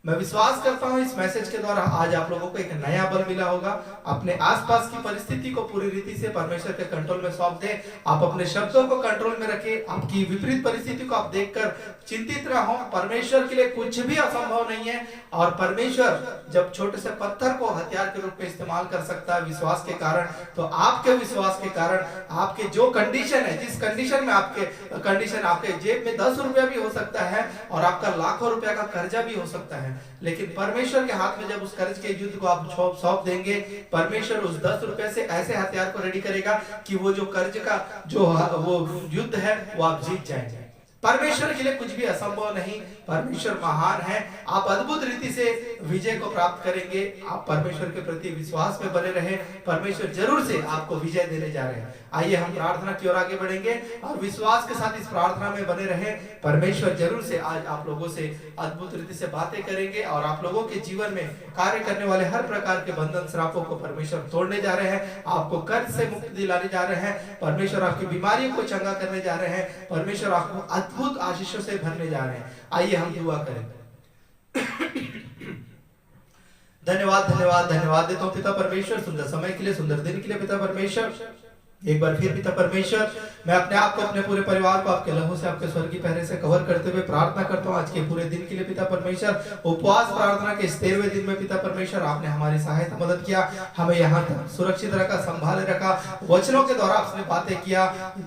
मैं विश्वास करता हूं इस मैसेज के द्वारा आज आप लोगों को एक नया बल मिला होगा। अपने आसपास की परिस्थिति को पूरी रीति से परमेश्वर के कंट्रोल में सौंप दें। आप अपने शब्दों को कंट्रोल में रखें। आपकी विपरीत परिस्थिति को आप देखकर चिंतित ना हो। परमेश्वर के लिए कुछ भी असंभव नहीं है। और परमेश्वर जब छोटे से पत्थर को हथियार के रूप में इस्तेमाल कर सकता है विश्वास के कारण, तो आपके विश्वास के कारण आपके जो कंडीशन है, जिस कंडीशन में आपके जेब में 10 रुपया भी हो सकता है और आपका लाखों रुपया का कर्जा भी हो सकता है, लेकिन परमेश्वर के हाथ में जब उस कर्ज के युद्ध को आप सौंप देंगे, परमेश्वर उस 10 रुपए से ऐसे हथियार को रेडी करेगा कि वो जो कर्ज का जो वो युद्ध है वो आप जीत जाएंगे। परमेश्वर के लिए कुछ भी असंभव नहीं। परमेश्वर महान है। आप अद्भुत रीति से विजय को प्राप्त करेंगे। आप परमेश्वर के प्रति विश्वास में बने रहे। परमेश्वर जरूर से आपको विजय देने जा रहे हैं। आइए हम प्रार्थना की ओर आगे बढ़ेंगे और विश्वास के साथ इस प्रार्थना में बने रहे। परमेश्वर जरूर से आज आप लोगों से अद्भुत रीति से बातें करेंगे और आप लोगों के जीवन में कार्य करने वाले हर प्रकार के बंधन श्रापों को परमेश्वर तोड़ने जा रहे हैं। आपको कर्ज से मुक्ति दिलाने जा रहे हैं। परमेश्वर आपकी बीमारियों को चंगा करने जा रहे हैं। परमेश्वर आपको अद्भुत आशीषों से भरने जा रहे हैं। आइए हम दुआ करें। धन्यवाद धन्यवाद धन्यवाद देता हूं पिता परमेश्वर, सुंदर समय के लिए, सुंदर दिन के लिए पिता परमेश्वर। एक बार फिर पिता परमेश्वर, मैं अपने आप को, अपने पूरे परिवार को आपके लहू से, आपके स्वर्गीय पहरे से कवर करते हुए प्रार्थना करता हूं आज के पूरे दिन के लिए पिता परमेश्वर। उपवास प्रार्थना के इस 13वें दिन में पिता परमेश्वर आपने हमारी सहायता मदद किया, हमें यहाँ तक सुरक्षित रखा, संभाले रखा, वचनों के द्वारा आपने बातें किया।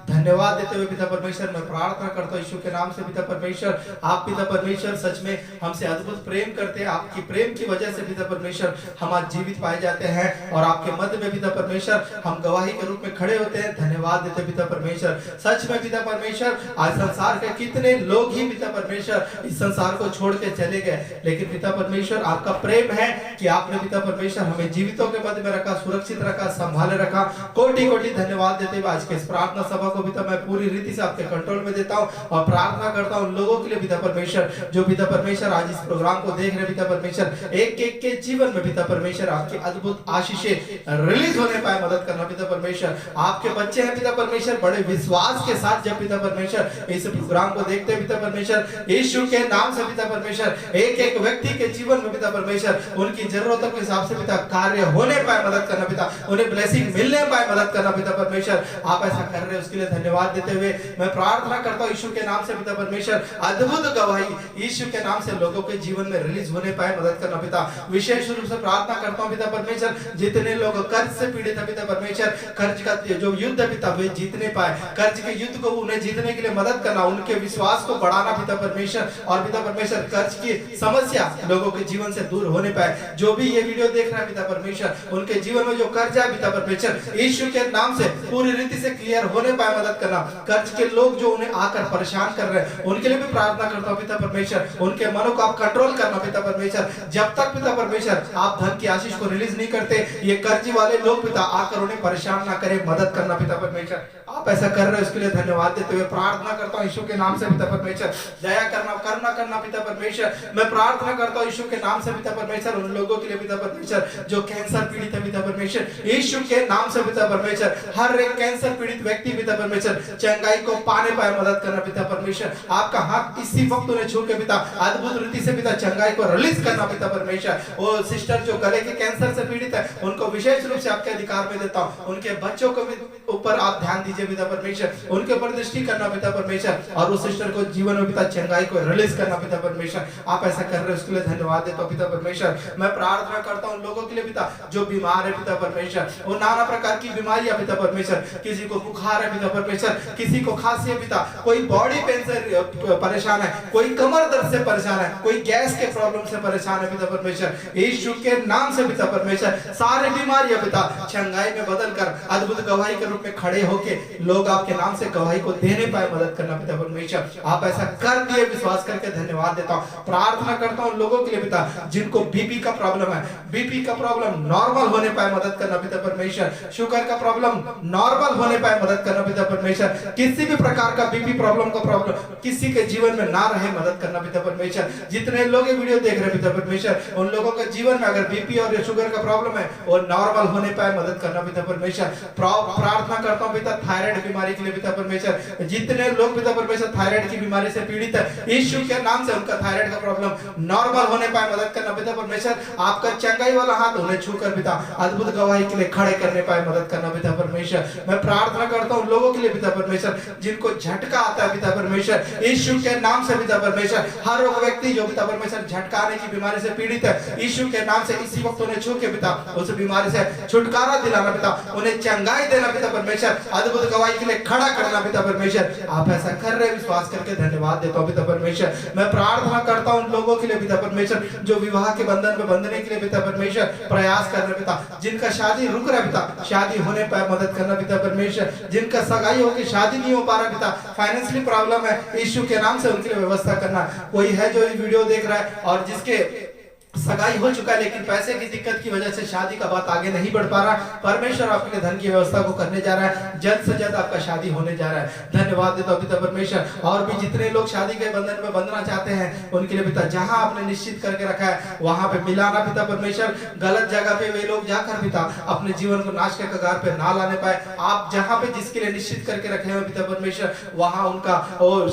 धन्यवाद देते हुए पिता परमेश्वर मैं प्रार्थना करता हूँ यीशु के नाम से पिता परमेश्वर। आप पिता परमेश्वर सच में हमसे अद्भुत प्रेम करते हैं। आपकी प्रेम की वजह से पिता परमेश्वर हम आज जीवित पाए जाते हैं और आपके मध्य में पिता परमेश्वर हम गवाही के रूप में खड़े होते हैं। धन्यवाद देते पिता परमेश्वर। सच में पिता परमेश्वर आज संसार के कितने लोग ही पिता परमेश्वर इस संसार को छोड़ के चले गए, लेकिन पिता परमेश्वर आपका प्रेम है कि आपने पिता परमेश्वर हमें जीवितों के मध्य में रखा, सुरक्षित रखा, संभाले रखा। कोटि कोटि धन्यवाद देते हुए आज के इस प्रार्थना सभा को पिता मैं पूरी रीति से आपके कंट्रोल में देता हूँ और प्रार्थना करता हूँ उन लोगों के लिए पिता परमेश्वर जो पिता परमेश्वर आज इस प्रोग्राम को देख रहे पिता परमेश्वर, एक एक के जीवन में पिता परमेश्वर आपकी अद्भुत आशीषें रिलीज होने पाए, मदद करना पिता परमेश्वर। आपके बच्चे हैं पिता परमेश्वर, बड़े विश्वास के साथ जब पिता परमेश्वर इस प्रोग्राम को देखते हैं पिता परमेश्वर, यीशु के नाम से पिता परमेश्वर एक एक व्यक्ति के जीवन में पिता परमेश्वर उनकी जरूरतों के हिसाब से पिता कार्य होने पाए, मदद करना पिता, उन्हें ब्लेसिंग मिलने पाए, मदद करना पिता परमेश्वर। आप ऐसा कर रहे हैं उसके लिए धन्यवाद देते हुए मैं प्रार्थना करता हूँ यीशु के नाम से पिता परमेश्वर अद्भुत गवाही यीशु के नाम से लोगों के जीवन में रिलीज होने पाए, मदद करना पिता। विशेष रूप से प्रार्थना करता हूँ पिता परमेश्वर जितने लोग कर्ज से पीड़ित है पिता परमेश्वर, कर्ज का जो युद्ध है पिता वे जीतने पाए, कर्ज के युद्ध को उन्हें जीतने के लिए मदद करना, उनके विश्वास को बढ़ाना पिता परमेश्वर। और पिता परमेश्वर कर्ज की समस्या लोगों के जीवन से दूर होने पाए। जो भी ये वीडियो देख रहा है पिता परमेश्वर उनके जीवन में जो कर्ज है पिता परमेश्वर यीशु के नाम से पूरी रीति से क्लियर होने पाए, मदद करना। कर्ज के लोग जो उन्हें आकर परेशान कर रहे हैं उनके लिए भी प्रार्थना करता हूँ पिता परमेश्वर, उनके मनों को आप कंट्रोल करना पिता परमेश्वर। जब तक पिता परमेश्वर आप धन की आशीष को रिलीज नहीं करते ये कर्ज वाले लोग पिता आकर उन्हें परेशान ना करें, मदद करना पिता परमेश्वर। आप ऐसा कर रहे हैं उसके लिए धन्यवाद देते हुए प्रार्थना करता हूँ यीशु के नाम से पिता परमेश्वर, दया करना, करुणा करना पिता परमेश्वर। मैं प्रार्थना करता हूँ यीशु के नाम से पिता परमेश्वर उन लोगों के लिए पिता परमेश्वर जो कैंसर पीड़ित है पिता परमेश्वर, यीशु के नाम से पिता परमेश्वर हर एक कैंसर पीड़ित व्यक्ति पिता परमेश्वर चंगाई को पाने पाए, मदद करना पिता परमेश्वर। आपका हाथ इसी वक्त उन्हें छू के पिता अद्भुत रीति से पिता चंगाई को रिलीज करना पिता परमेश्वर। वो सिस्टर जो गले के कैंसर से पीड़ित है उनको विशेष रूप से आपके अधिकार में देता हूँ, उनके बच्चों को भी ऊपर आप ध्यान दीजिए पिता परमेश्वर, उनके ऊपर दृष्टि करना पिता परमेश्वर और उस सिस्टर को जीवन में पिता चंगाई को रिलीज करना पिता परमेश्वर। आप ऐसा कर रहे हैं उसके लिए धन्यवाद देता हूं पिता परमेश्वर। मैं प्रार्थना करता हूं उन लोगों के लिए पिता जो बीमार है पिता परमेश्वर, वो नाना प्रकार की बीमारियां पिता परमेश्वर, किसी को बुखार है पिता परमेश्वर, किसी को खांसी है पिता, कोई बॉडी पेन से परेशान है, कोई कमर दर्द से परेशान है, कोई गैस के प्रॉब्लम से परेशान है पिता परमेश्वर। यीशु के नाम से पिता परमेश्वर सारी बीमारियां पिता चंगाई में बदल कर अद्भुत गवाही के रूप में खड़े होके लोग आपके नाम से गवाही को देने पाए मदद करना पिता परमेश्वर। आप ऐसा कर दिए, विश्वास करके धन्यवाद देता हूँ। प्रार्थना करता हूँ लोगों के लिए पिता जिनको बीपी का प्रॉब्लम है, बीपी का प्रॉब्लम नॉर्मल होने पाए मदद करना पिता परमेश्वर। शुगर का प्रॉब्लम नॉर्मल होने पाए मदद करना पिता परमेश्वर। किसी भी प्रकार का बीपी प्रॉब्लम का प्रॉब्लम किसी के जीवन में ना रहे मदद करना पिता परमेश्वर। जितने लोग ये वीडियो देख रहे हैं पिता परमेश्वर, उन लोगों के जीवन में अगर बीपी और शुगर का प्रॉब्लम है वो नॉर्मल होने पाए मदद करना पिता परमेश्वर। प्रार्थना करता हूँ पिता थायराइड बीमारी के लिए पिता परमेश्वर। जितने लोग पिता परमेश्वर थायराइड की बीमारी से पीड़ित है, यीशु के नाम से उनका थायराइड का प्रॉब्लम नॉर्मल होने पाए मदद करना पिता परमेश्वर। आपका चंगाई वाला हाथ उन्हें छूकर पिता अद्भुत गवाही के लिए खड़े करने पाए मदद करना पिता परमेश्वर। मैं प्रार्थना करता हूँ लोगों के लिए पिता परमेश्वर जिनको झटका आता है पिता परमेश्वर, यीशु के नाम से पिता परमेश्वर। हर एक व्यक्ति जो पिता परमेश्वर झटकाने की बीमारी से पीड़ित है, यीशु के नाम से इसी वक्त उन्हें छू के पिता उस बीमारी से छुटकारा दिलाना पिता, उन्हें चंगाई देना पिता परमेश्वर, अद्भुत गवाही के लिए खड़ा करना पिता परमेश्वर। आप ऐसा कर रहे, विश्वास करके धन्यवाद देता हूँ पिता परमेश्वर। मैं प्रार्थना करता हूँ उन लोगों के लिए पिता परमेश्वर जो विवाह के बंधन में बंधने के लिए पिता परमेश्वर प्रयास कर रहे पिता, जिनका शादी रुक रहा पिता, शादी होने पाए मदद करना पिता परमेश्वर। जिनका सगाई होकर शादी नहीं हो पा रहा पिता, फाइनेंशियली प्रॉब्लम है, यीशु के नाम से उनके लिए व्यवस्था करना। कोई है जो ये वीडियो देख रहा है और जिसके सगाई हो चुका है लेकिन पैसे की दिक्कत की वजह से शादी का बात आगे नहीं बढ़ पा रहा, परमेश्वर आपके लिए धन की व्यवस्था को करने जा रहा है। जल्द से जल्द आपका शादी होने जा रहा है। धन्यवाद देता हूं पिता परमेश्वर। और भी जितने लोग शादी के बंधन में बंधना चाहते हैं उनके लिए पिता जहां आपने निश्चित करके रखा है वहां पे मिलाना पिता परमेश्वर। गलत जगह पे वे लोग जाकर पिता अपने जीवन को नाश के कगार पे ना लाने पाए। आप जहां पे जिसके लिए निश्चित करके रखे हैं पिता परमेश्वर वहां उनका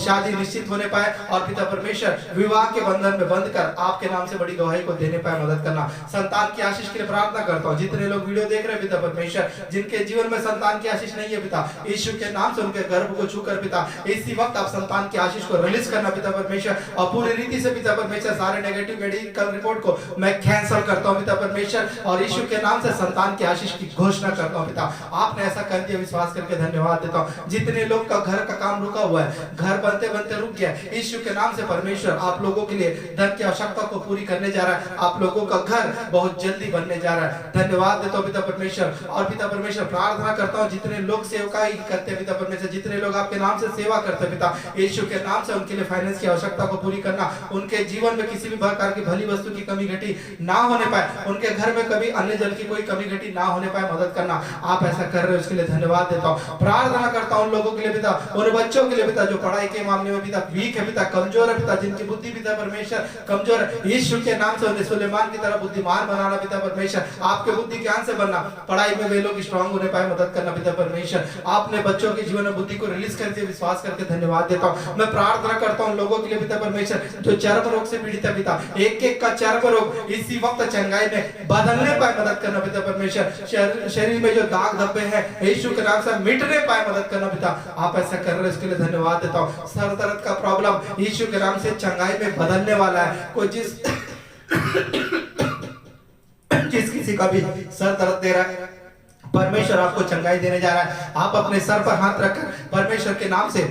शादी निश्चित होने पाए और पिता परमेश्वर विवाह के बंधन में बंध कर आपके नाम से बड़ी गवाही को देने पाए मदद करना। संतान की आशीष के लिए प्रार्थना करता हूँ। जितने लोग वीडियो देख रहे हैं पिता परमेश्वर जिनके जीवन में संतान की आशीष नहीं है पिता, यीशु के नाम से उनके गर्भ को छूकर पिता इसी वक्त आप संतान की आशीष को रिलीज करना पिता परमेश्वर। और पूरी रीति से पिता परमेश्वर सारे नेगेटिव मेडिकल रिपोर्ट को मैं कैंसिल करता हूँ पिता परमेश्वर और यीशु के नाम से संतान की आशीष की घोषणा करता हूँ पिता। आपने ऐसा कर दिया, विश्वास करके धन्यवाद देता हूँ। जितने लोग का घर का काम रुका हुआ है, घर बनते बनते रुक गया, यीशु के नाम से परमेश्वर आप लोगों के लिए धन की आवश्यकता को पूरी करने जा रहा है। आप लोगों का घर बहुत जल्दी बनने जा रहा है। धन्यवाद देता हूं पिता परमेश्वर। और पिता परमेश्वर प्रार्थना करता हूं जितने लोग सेवकाई करते हैं पिता परमेश्वर, जितने लोग आपके नाम से सेवा करते हैं पिता, यीशु के नाम से उनके लिए फाइनेंस की आवश्यकता को पूरी करना, उनके जीवन में किसी भी प्रकार की भली वस्तु की कमी घटी ना होने पाए, उनके घर में कभी अन्य जल की कोई कमी घटी ना होने पाए मदद करना। आप ऐसा कर रहे हो उसके लिए धन्यवाद देता हूं। प्रार्थना करता हूं उन लोगों के लिए पिता, उन बच्चों के लिए पिता जो पढ़ाई के मामले में पिता वीक है पिता, कमजोर है पिता, जिनकी बुद्धि पिता परमेश्वर कमजोर है, यीशु के नाम से उन्हें सुलेमान की तरह बुद्धिमान बनाना पिता परमेश्वर। आपके बुद्धि ज्ञान से बनना, पढ़ाई में वे लोग स्ट्रांग होने पाए मदद करना पिता परमेश्वर। आपने बच्चों के जीवन में बुद्धि को रिलीज करके विश्वास करके धन्यवाद देता हूं। मैं प्रार्थना करता हूं लोगों के लिए पिता परमेश्वर जो चर्म रोग से पीड़ित है पिता, एक एक का चर्म रोग इसी वक्त चंगाई में बदलने पाए मदद करना पिता परमेश्वर। शरीर में जो दाग धब्बे हैं यीशु के नाम से मिटने पाए मदद करना पिता। आप ऐसा कर रहे हो इसके लिए धन्यवाद देता हूं। सर दर्द का प्रॉब्लम यीशु के नाम से चंगाई में बदलने वाला है। कोई जिस किसी का भी सर दर्द दे रहा है परमेश्वर आपको चंगाई देने जा रहा है। आप अपने सर पर हाथ रखकर परमेश्वर के नाम से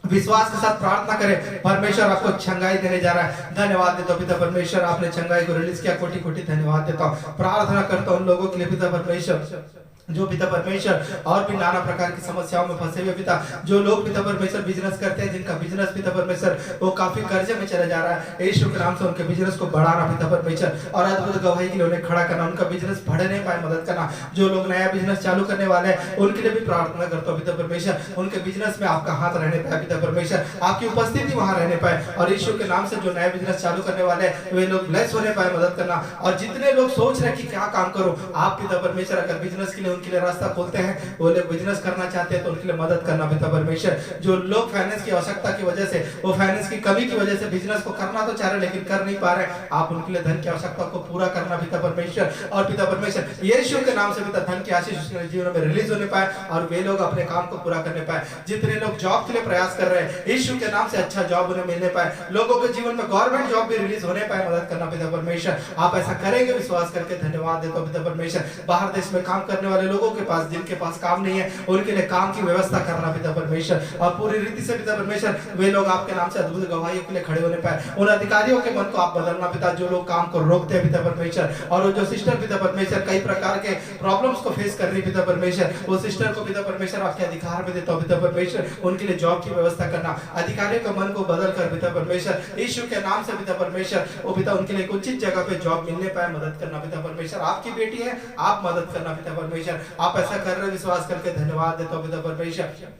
विश्वास के साथ प्रार्थना करें, परमेश्वर आपको चंगाई देने जा रहा है। धन्यवाद देता हूं पिता परमेश्वर, आपने चंगाई को रिलीज किया, कोटि कोटि धन्यवाद देता हूं। प्रार्थना करता हूं उन लोगों के लिए पिता परमेश्वर जो पिता परमेश्वर और भी नाना प्रकार की समस्याओं में फंसे हुए पिता, जो लोग पिता परमेश्वर बिजनेस करते हैं, जिनका बिजनेस पिता परमेश्वर वो काफी कर्जे में चला जा रहा है, यीशु के नाम से उनके बिजनेस को बढ़ाना पिता परमेश्वर और अद्भुत गवाही के लिए उन्हें खड़ा करना, उनका बिजनेस बढ़ने पाए मदद करना। जो लोग नया बिजनेस चालू करने वाले हैं उनके लिए भी प्रार्थना करता हूँ पिता परमेश्वर, उनके बिजनेस में आपका हाथ रहने पाए पिता परमेश्वर, आपकी उपस्थिति वहां रहने पाए और यीशु के नाम से जो नया बिजनेस चालू करने वाले हैं वे लोग ब्लेस होने पाए मदद करना। और जितने लोग सोच रहे कि क्या काम करो, आप पिता परमेश्वर अगर बिजनेस के लिए उनके लिए रास्ता खोलते हैं, वो लोग बिजनेस करना चाहते हैं तो उनके लिए मदद करना पिता परमेश्वर। जो लोग फाइनेंस की आवश्यकता की वजह से, वो फाइनेंस की कमी की वजह से बिजनेस को करना तो चाह रहे लेकिन कर नहीं पा रहे, आप उनके लिए धन की आवश्यकता को पूरा करना पिता परमेश्वर। और पिता परमेश्वर यीशु के नाम से पिता धन की आशीष उसके जीवन में रिलीज होने पाए और वे लोग अपने काम को पूरा करने पाए। जितने लोग जॉब के लिए प्रयास कर रहे हैं यीशु के नाम से अच्छा जॉब उन्हें मिलने पाए, लोगों के जीवन में गवर्नमेंट जॉब भी रिलीज होने पाए, मदद करना पिता परमेश्वर। आप ऐसा करेंगे विश्वास करके धन्यवाद देता हूं पिता परमेश्वर। बाहर देश में काम करने वाले लोगों के पास, जिनके पास काम नहीं है, उनके लिए काम की व्यवस्था करना पिता परमेश्वर। और पूरी रीति से पिता परमेश्वर वे लोग आपके नाम से अद्भुत गवाहियों के लिए खड़े होने पाए। उन अधिकारियों के मन को आप बदलना पिता, जो लोग काम को रोकते हैं पिता परमेश्वर, और वो जो सिस्टर पिता परमेश्वर कई प्रकार के प्रॉब्लम्स को फेस कर रही पिता परमेश्वर, वो सिस्टर को पिता परमेश्वर आपके अधिकार में देता हूं पिता परमेश्वर, उनके लिए जॉब की व्यवस्था करना, अधिकारियों के मन को बदल कर पिता परमेश्वर यीशु के नाम से पिता परमेश्वर, वो पिता उनके लिए उचित जगह पे जॉब मिलने पाए मदद करना पिता परमेश्वर। आपकी बेटी है, आप मदद करना पिता परमेश्वर। आप ऐसा कर रहे, विश्वास करके धन्यवाद देता हूं पिता परमेश्वर।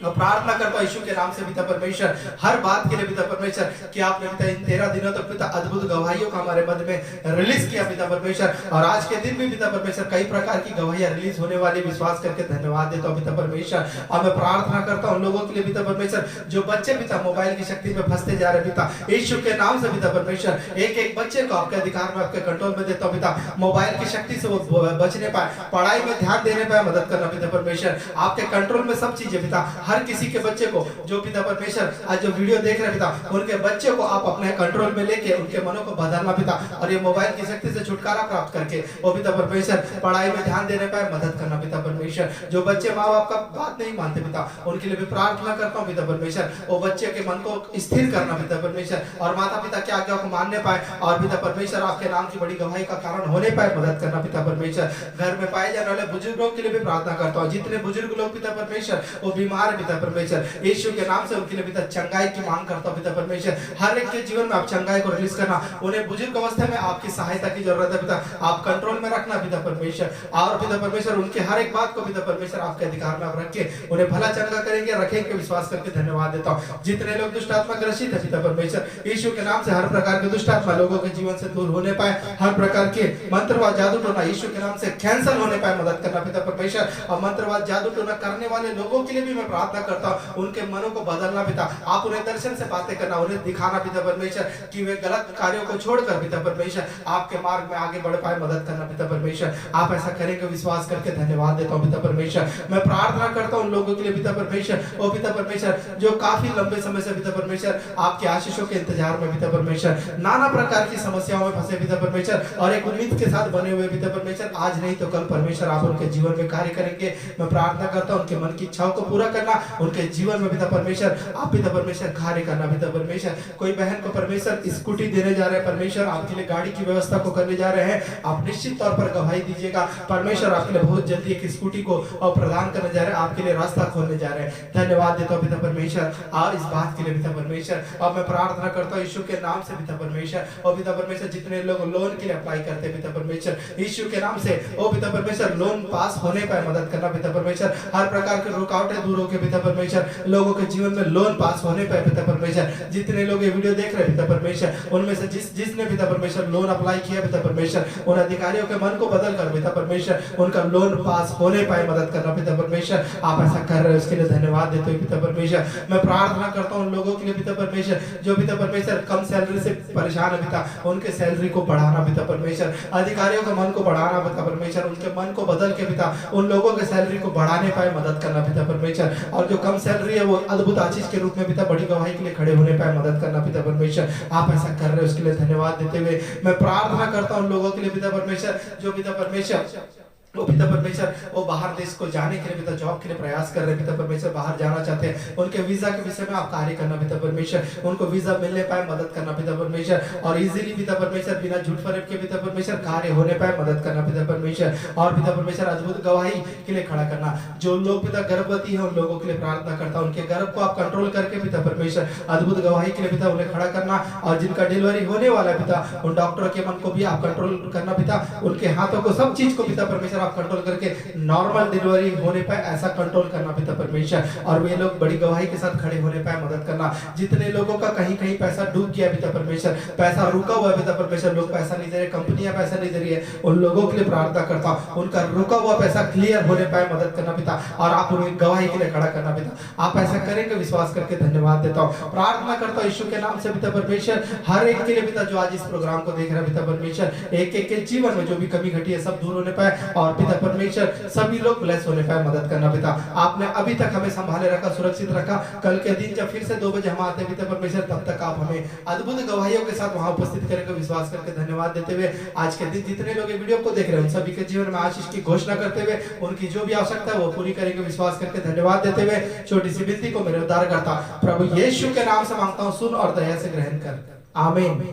और प्रार्थना करता हूं यीशु के नाम से पिता परमेश्वर, हर बात के लिए पिता परमेश्वर कि आपने पिता इन 13 दिनों तक पिता अद्भुत गवाहियों का हमारे मध्य में रिलीज किया पिता परमेश्वर, और आज के दिन भी पिता परमेश्वर कई प्रकार की गवाहियां रिलीज होने वाली, विश्वास करके धन्यवाद देता हूं पिता परमेश्वर। और मैं प्रार्थना करता हूं लोगों के लिए पिता परमेश्वर, जो बच्चे पिता मोबाइल की शक्ति में फंसते जा रहे पिता, यीशु के नाम से पिता परमेश्वर, एक एक बच्चे को आपके अधिकार में, आपके कंट्रोल में देता हूं पिता, मोबाइल की शक्ति से वो बचने पाए, पढ़ाई में ध्यान देने पाए, मदद करना पिता परमेश्वर। आपके कंट्रोल में सब चीजें पिता, हर किसी के बच्चे को जो पिता परमेश्वर आज जो वीडियो देख रहे पिता, उनके बच्चे को आप अपने कंट्रोल में लेके उनके मनों को बदलना पिता, और ये मोबाइल की शक्ति से छुटकारा प्राप्त करके वो पिता परमेश्वर पढ़ाई में ध्यान देने पाए, मदद करना पिता परमेश्वर। जो बच्चे माँ बाप का बात नहीं मानते पिता, उनके लिए भी प्रार्थना करता हूँ पिता परमेश्वर, वो बच्चे के मन को स्थिर करना पिता परमेश्वर, और माता पिता की आज्ञा को मानने पाए, और पिता परमेश्वर आपके नाम की बड़ी गवाही का कारण होने पाए, मदद करना पिता परमेश्वर। घर में पाए जाने वाले बुजुर्गों के लिए भी प्रार्थना करता हूँ, जितने बुजुर्ग लोग पिता परमेश्वर वो बीमार है पिता परमेश्वर, यीशु के नाम से उनके लिए पिता चंगाई की मांग करता हूं पिता परमेश्वर। हर एक के जीवन में आप चंगाई को रिलीज करना, उन्हें बुजुर्ग अवस्था में आपकी सहायता की जरूरत है पिता, आप कंट्रोल में रखना पिता परमेश्वर, और पिता परमेश्वर उनके हर एक बात को पिता परमेश्वर आपके अधिकार में आप रख के उन्हें भला चंगा करेंगे, रखेंगे, विश्वास करके धन्यवाद देता हूं। जितने लोग दुष्ट आत्मा ग्रसित है पिता परमेश्वर, यीशु के नाम से हर प्रकार के दुष्ट आत्मा लोगों के जीवन से दूर होने पाए, हर प्रकार के मंत्रवाद जादू टोना यीशु के नाम से कैंसल होने पाए, मदद करना पिता परमेश्वर। और मंत्रवाद जादू टोना करने वाले लोगों के लिए भी मैं प्रार्थना करता हूं, उनके मनों को बदलना पिता, आप उन्हें दर्शन से बातें करना, उन्हें दिखाना पिता परमेश्वर कि वे गलत कार्यों को छोड़कर पिता परमेश्वर आपके मार्ग में आगे बढ़ पाए, मदद करना पिता परमेश्वर। आप ऐसा करेंगे, विश्वास करके धन्यवाद देता हूं पिता परमेश्वर। मैं प्रार्थना करता हूं उन लोगों के लिए पिता परमेश्वर, ओ पिता परमेश्वर जो काफी लंबे समय से पिता परमेश्वर आपके आशीषों के इंतजार में पिता परमेश्वर, नाना प्रकार की समस्याओं में फंसे पिता परमेश्वर, और एक उम्मीद के साथ बने हुए पिता परमेश्वर, आज नहीं तो कल परमेश्वर आप उनके जीवन में कार्य करेंगे। मैं प्रार्थना करता हूं उनके मन की इच्छाओं को पूरा करना, उनके जीवन में पिता परमेश्वर आप पिता परमेश्वर कार्य करना पिता परमेश्वर। कोई बहन को परमेश्वर स्कूटी देने जा रहे हैं परमेश्वर, आपके लिए गाड़ी की व्यवस्था को करने जा रहे हैं, आप निश्चित तौर पर गवाही दीजिएगा परमेश्वर, आपके लिए बहुत जल्दी एक स्कूटी को और प्रदान करने जा रहे हैं, आपके लिए रास्ता खोलने जा रहे हैं। धन्यवाद देता हूं पिता परमेश्वर और इस बात के लिए पिता परमेश्वर। और मैं प्रार्थना करता हूं यीशु के नाम से पिता परमेश्वर, और पिता परमेश्वर जितने लोग लोन के लिए अप्लाई करते हैं पिता परमेश्वर, यीशु के नाम से ओ पिता परमेश्वर लोन पास होने पर मदद करना पिता परमेश्वर, हर प्रकार के रुकावटें दूर होकर पिता परमेश्वर लोगों के जीवन में लोन पास होने पर पिता परमेश्वर। जितने लोग ये वीडियो देख रहे हैं पिता परमेश्वर, उनमें से जिसने पिता परमेश्वर लोन अप्लाई किया पिता परमेश्वर, उन अधिकारियों के मन को बदल कर पिता परमेश्वर उनका लोन पास होने पाए, मदद करना पिता परमेश्वर। आप ऐसा कर रहे हैं, उसके लिए धन्यवाद देते हुए पिता परमेश्वर। मैं प्रार्थना करता हूं उन लोगों के लिए पिता परमेश्वर जो पिता परमेश्वर कम सैलरी से परेशान है पिता, उनके सैलरी को बढ़ाना पिता परमेश्वर, अधिकारियों के मन को बढ़ाना पिता परमेश्वर, उनके मन को बदल के पिता उन लोगों के सैलरी को बढ़ाने पाए, मदद करना पिता परमेश्वर। और जो कम सैलरी है वो अद्भुत आशीष के रूप में पिता बड़ी गवाही के लिए खड़े होने पाए, मदद करना पिता परमेश्वर। आप ऐसा कर रहे हैं, उसके लिए धन्यवाद देते हुए मैं प्रार्थना करता हूं लोगों के लिए पिता परमेश्वर जो पिता परमेश्वर वो पिता परमेश्वर वो बाहर देश को जाने के लिए पिता जॉब के लिए प्रयास कर रहे पिता परमेश्वर, बाहर जाना चाहते हैं, उनके वीजा के विषय में आप कार्य करना पिता परमेश्वर, उनको वीजा मिलने पाए, मदद करना पिता परमेश्वर, और इजीली पिता परमेश्वर बिना झूठ फरेब के पिता परमेश्वर कार्य होने पाए, मदद करना पिता परमेश्वर। और पिता परमेश्वर अद्भुत गवाही के लिए खड़ा करना, जो लोग पिता गर्भवती है उन लोगों के लिए प्रार्थना करता हूं, उनके गर्भ को आप कंट्रोल करके पिता परमेश्वर अद्भुत गवाही के लिए पिता उन्हें खड़ा करना, और जिनका डिलीवरी होने वाला है पिता उन डॉक्टरों के मन को भी आप कंट्रोल करना पिता, उनके हाथों को सब चीज को पिता परमेश्वर आप कंट्रोल करके नॉर्मल डिलीवरी होने पाए ऐसा कंट्रोल करना पिता परमेश्वर, और वे लोग बड़ी गवाही के साथ खड़े होने पाए, मदद करना। जितने लोगों का कहीं कहीं पैसा डूब गया पिता परमेश्वर, पैसा रुका हुआ है पिता परमेश्वर, लोग पैसा नहीं दे रहे, कंपनियां पैसा नहीं दे रही है, उन लोगों के लिए प्रार्थना करता हूं उनका रुका हुआ पैसा क्लियर होने पाए, मदद करना पिता, और आप उन्हें गवाही के लिए खड़ा करना पिता। आप ऐसा करेंगे, विश्वास करके धन्यवाद देता हूं। प्रार्थना करता हूं यीशु के नाम से पिता परमेश्वर, हर एक के लिए पिता जो आज इस प्रोग्राम को देख रहा है पिता परमेश्वर, एक एक के जीवन में जो भी कमी घटी है सब दूर होने पाए, और और पिता परमेश्वर सभी लोग ब्लेस होने पाए, मदद करना पिता। आपने अभी तक हमें संभाले रखा, सुरक्षित रखा। कल के दिन जब फिर से 2 बजे हम आते हैं पिता परमेश्वर, तब तक आप हमें अद्भुत गवाहियों के साथ वहां उपस्थित करेंगे। विश्वास करके धन्यवाद देते हुए आज के दिन जितने लोग वीडियो को देख रहे हैं उन सभी के जीवन में आशीष की घोषणा करते हुए उनकी जो भी आवश्यकता है वो पूरी करेंगे। विश्वास करके धन्यवाद देते हुए छोटी सी विनती को मेरे उद्धारकर्ता प्रभु यीशु के नाम से मांगता हूँ, सुन और दया से ग्रहण कर, आमीन।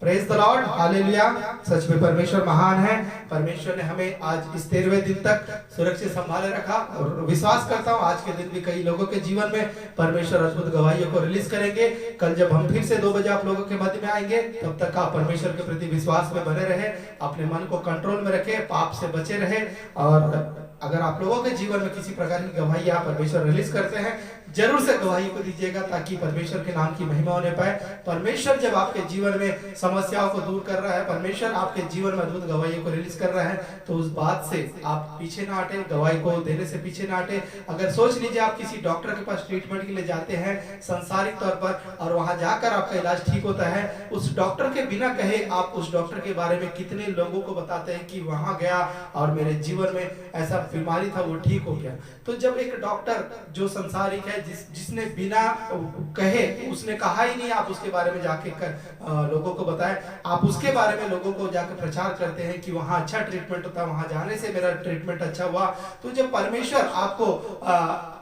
Praise the lord, hallelujah. सच में परमेश्वर महान है। परमेश्वर ने हमें आज इस 13वें दिन तक सुरक्षित संभाले रखा और विश्वास करता हूँ आज के दिन भी कई लोगों के जीवन में परमेश्वर अद्भुत गवाहियों को रिलीज करेंगे। कल जब हम फिर से 2 बजे आप लोगों के मध्य में आएंगे, तब तक आप परमेश्वर के प्रति विश्वास में बने रहे, अपने मन को कंट्रोल में रखे, पाप से बचे रहे। और अगर आप लोगों के जीवन में किसी प्रकार की गवाही आप परमेश्वर रिलीज करते हैं, जरूर से गवाही को दीजिएगा ताकि परमेश्वर के नाम की महिमा होने पाए। परमेश्वर जब आपके जीवन में समस्याओं को दूर कर रहा है, परमेश्वर आपके जीवन में अद्भुत गवाही को रिलीज कर रहा है, तो उस बात से आप पीछे ना हटे, गवाही को देने से पीछे ना हटे। अगर सोच लीजिए आप किसी डॉक्टर के पास ट्रीटमेंट के लिए जाते हैं सांसारिक तौर पर और वहां जाकर आपका इलाज ठीक होता है, उस डॉक्टर के बिना कहे आप उस डॉक्टर के बारे में कितने लोगों को बताते हैं कि वहां गया और मेरे जीवन में ऐसा बीमारी था वो ठीक हो गया। तो जब एक डॉक्टर जो संसारिक है, जिसने बिना कहे, उसने कहा ही नहीं, आप उसके बारे में जाके लोगों को बताएं, आप उसके बारे में लोगों को जाकर प्रचार करते हैं कि वहां अच्छा ट्रीटमेंट होता है, वहां जाने से मेरा ट्रीटमेंट अच्छा हुआ। तो जब परमेश्वर आपको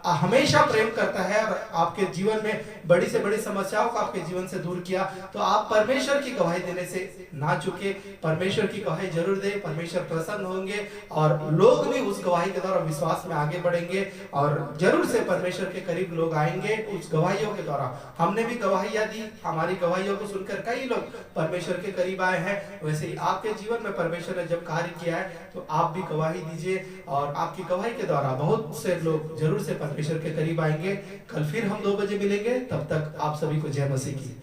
हमेशा प्रेम करता है और आपके जीवन में बड़ी से बड़ी समस्याओं को आपके जीवन से दूर किया, तो आप परमेश्वर की गवाही देने से ना चुके, परमेश्वर की गवाही जरूर दे। परमेश्वर प्रसन्न होंगे और लोग भी उस गवाही के द्वारा विश्वास में आगे बढ़ेंगे और जरूर से परमेश्वर के करीब लोग आएंगे उस गवाहियों के द्वारा। हमने भी गवाहियां दी, हमारी गवाहियों को सुनकर कई लोग परमेश्वर के करीब आए हैं। वैसे ही आपके जीवन में परमेश्वर ने जब कार्य किया है तो आप भी गवाही दीजिए और आपकी गवाही के द्वारा बहुत से लोग जरूर से परमेश्वर के करीब आएंगे। कल फिर हम 2 बजे मिलेंगे, तब तक आप सभी को जय मसीह की।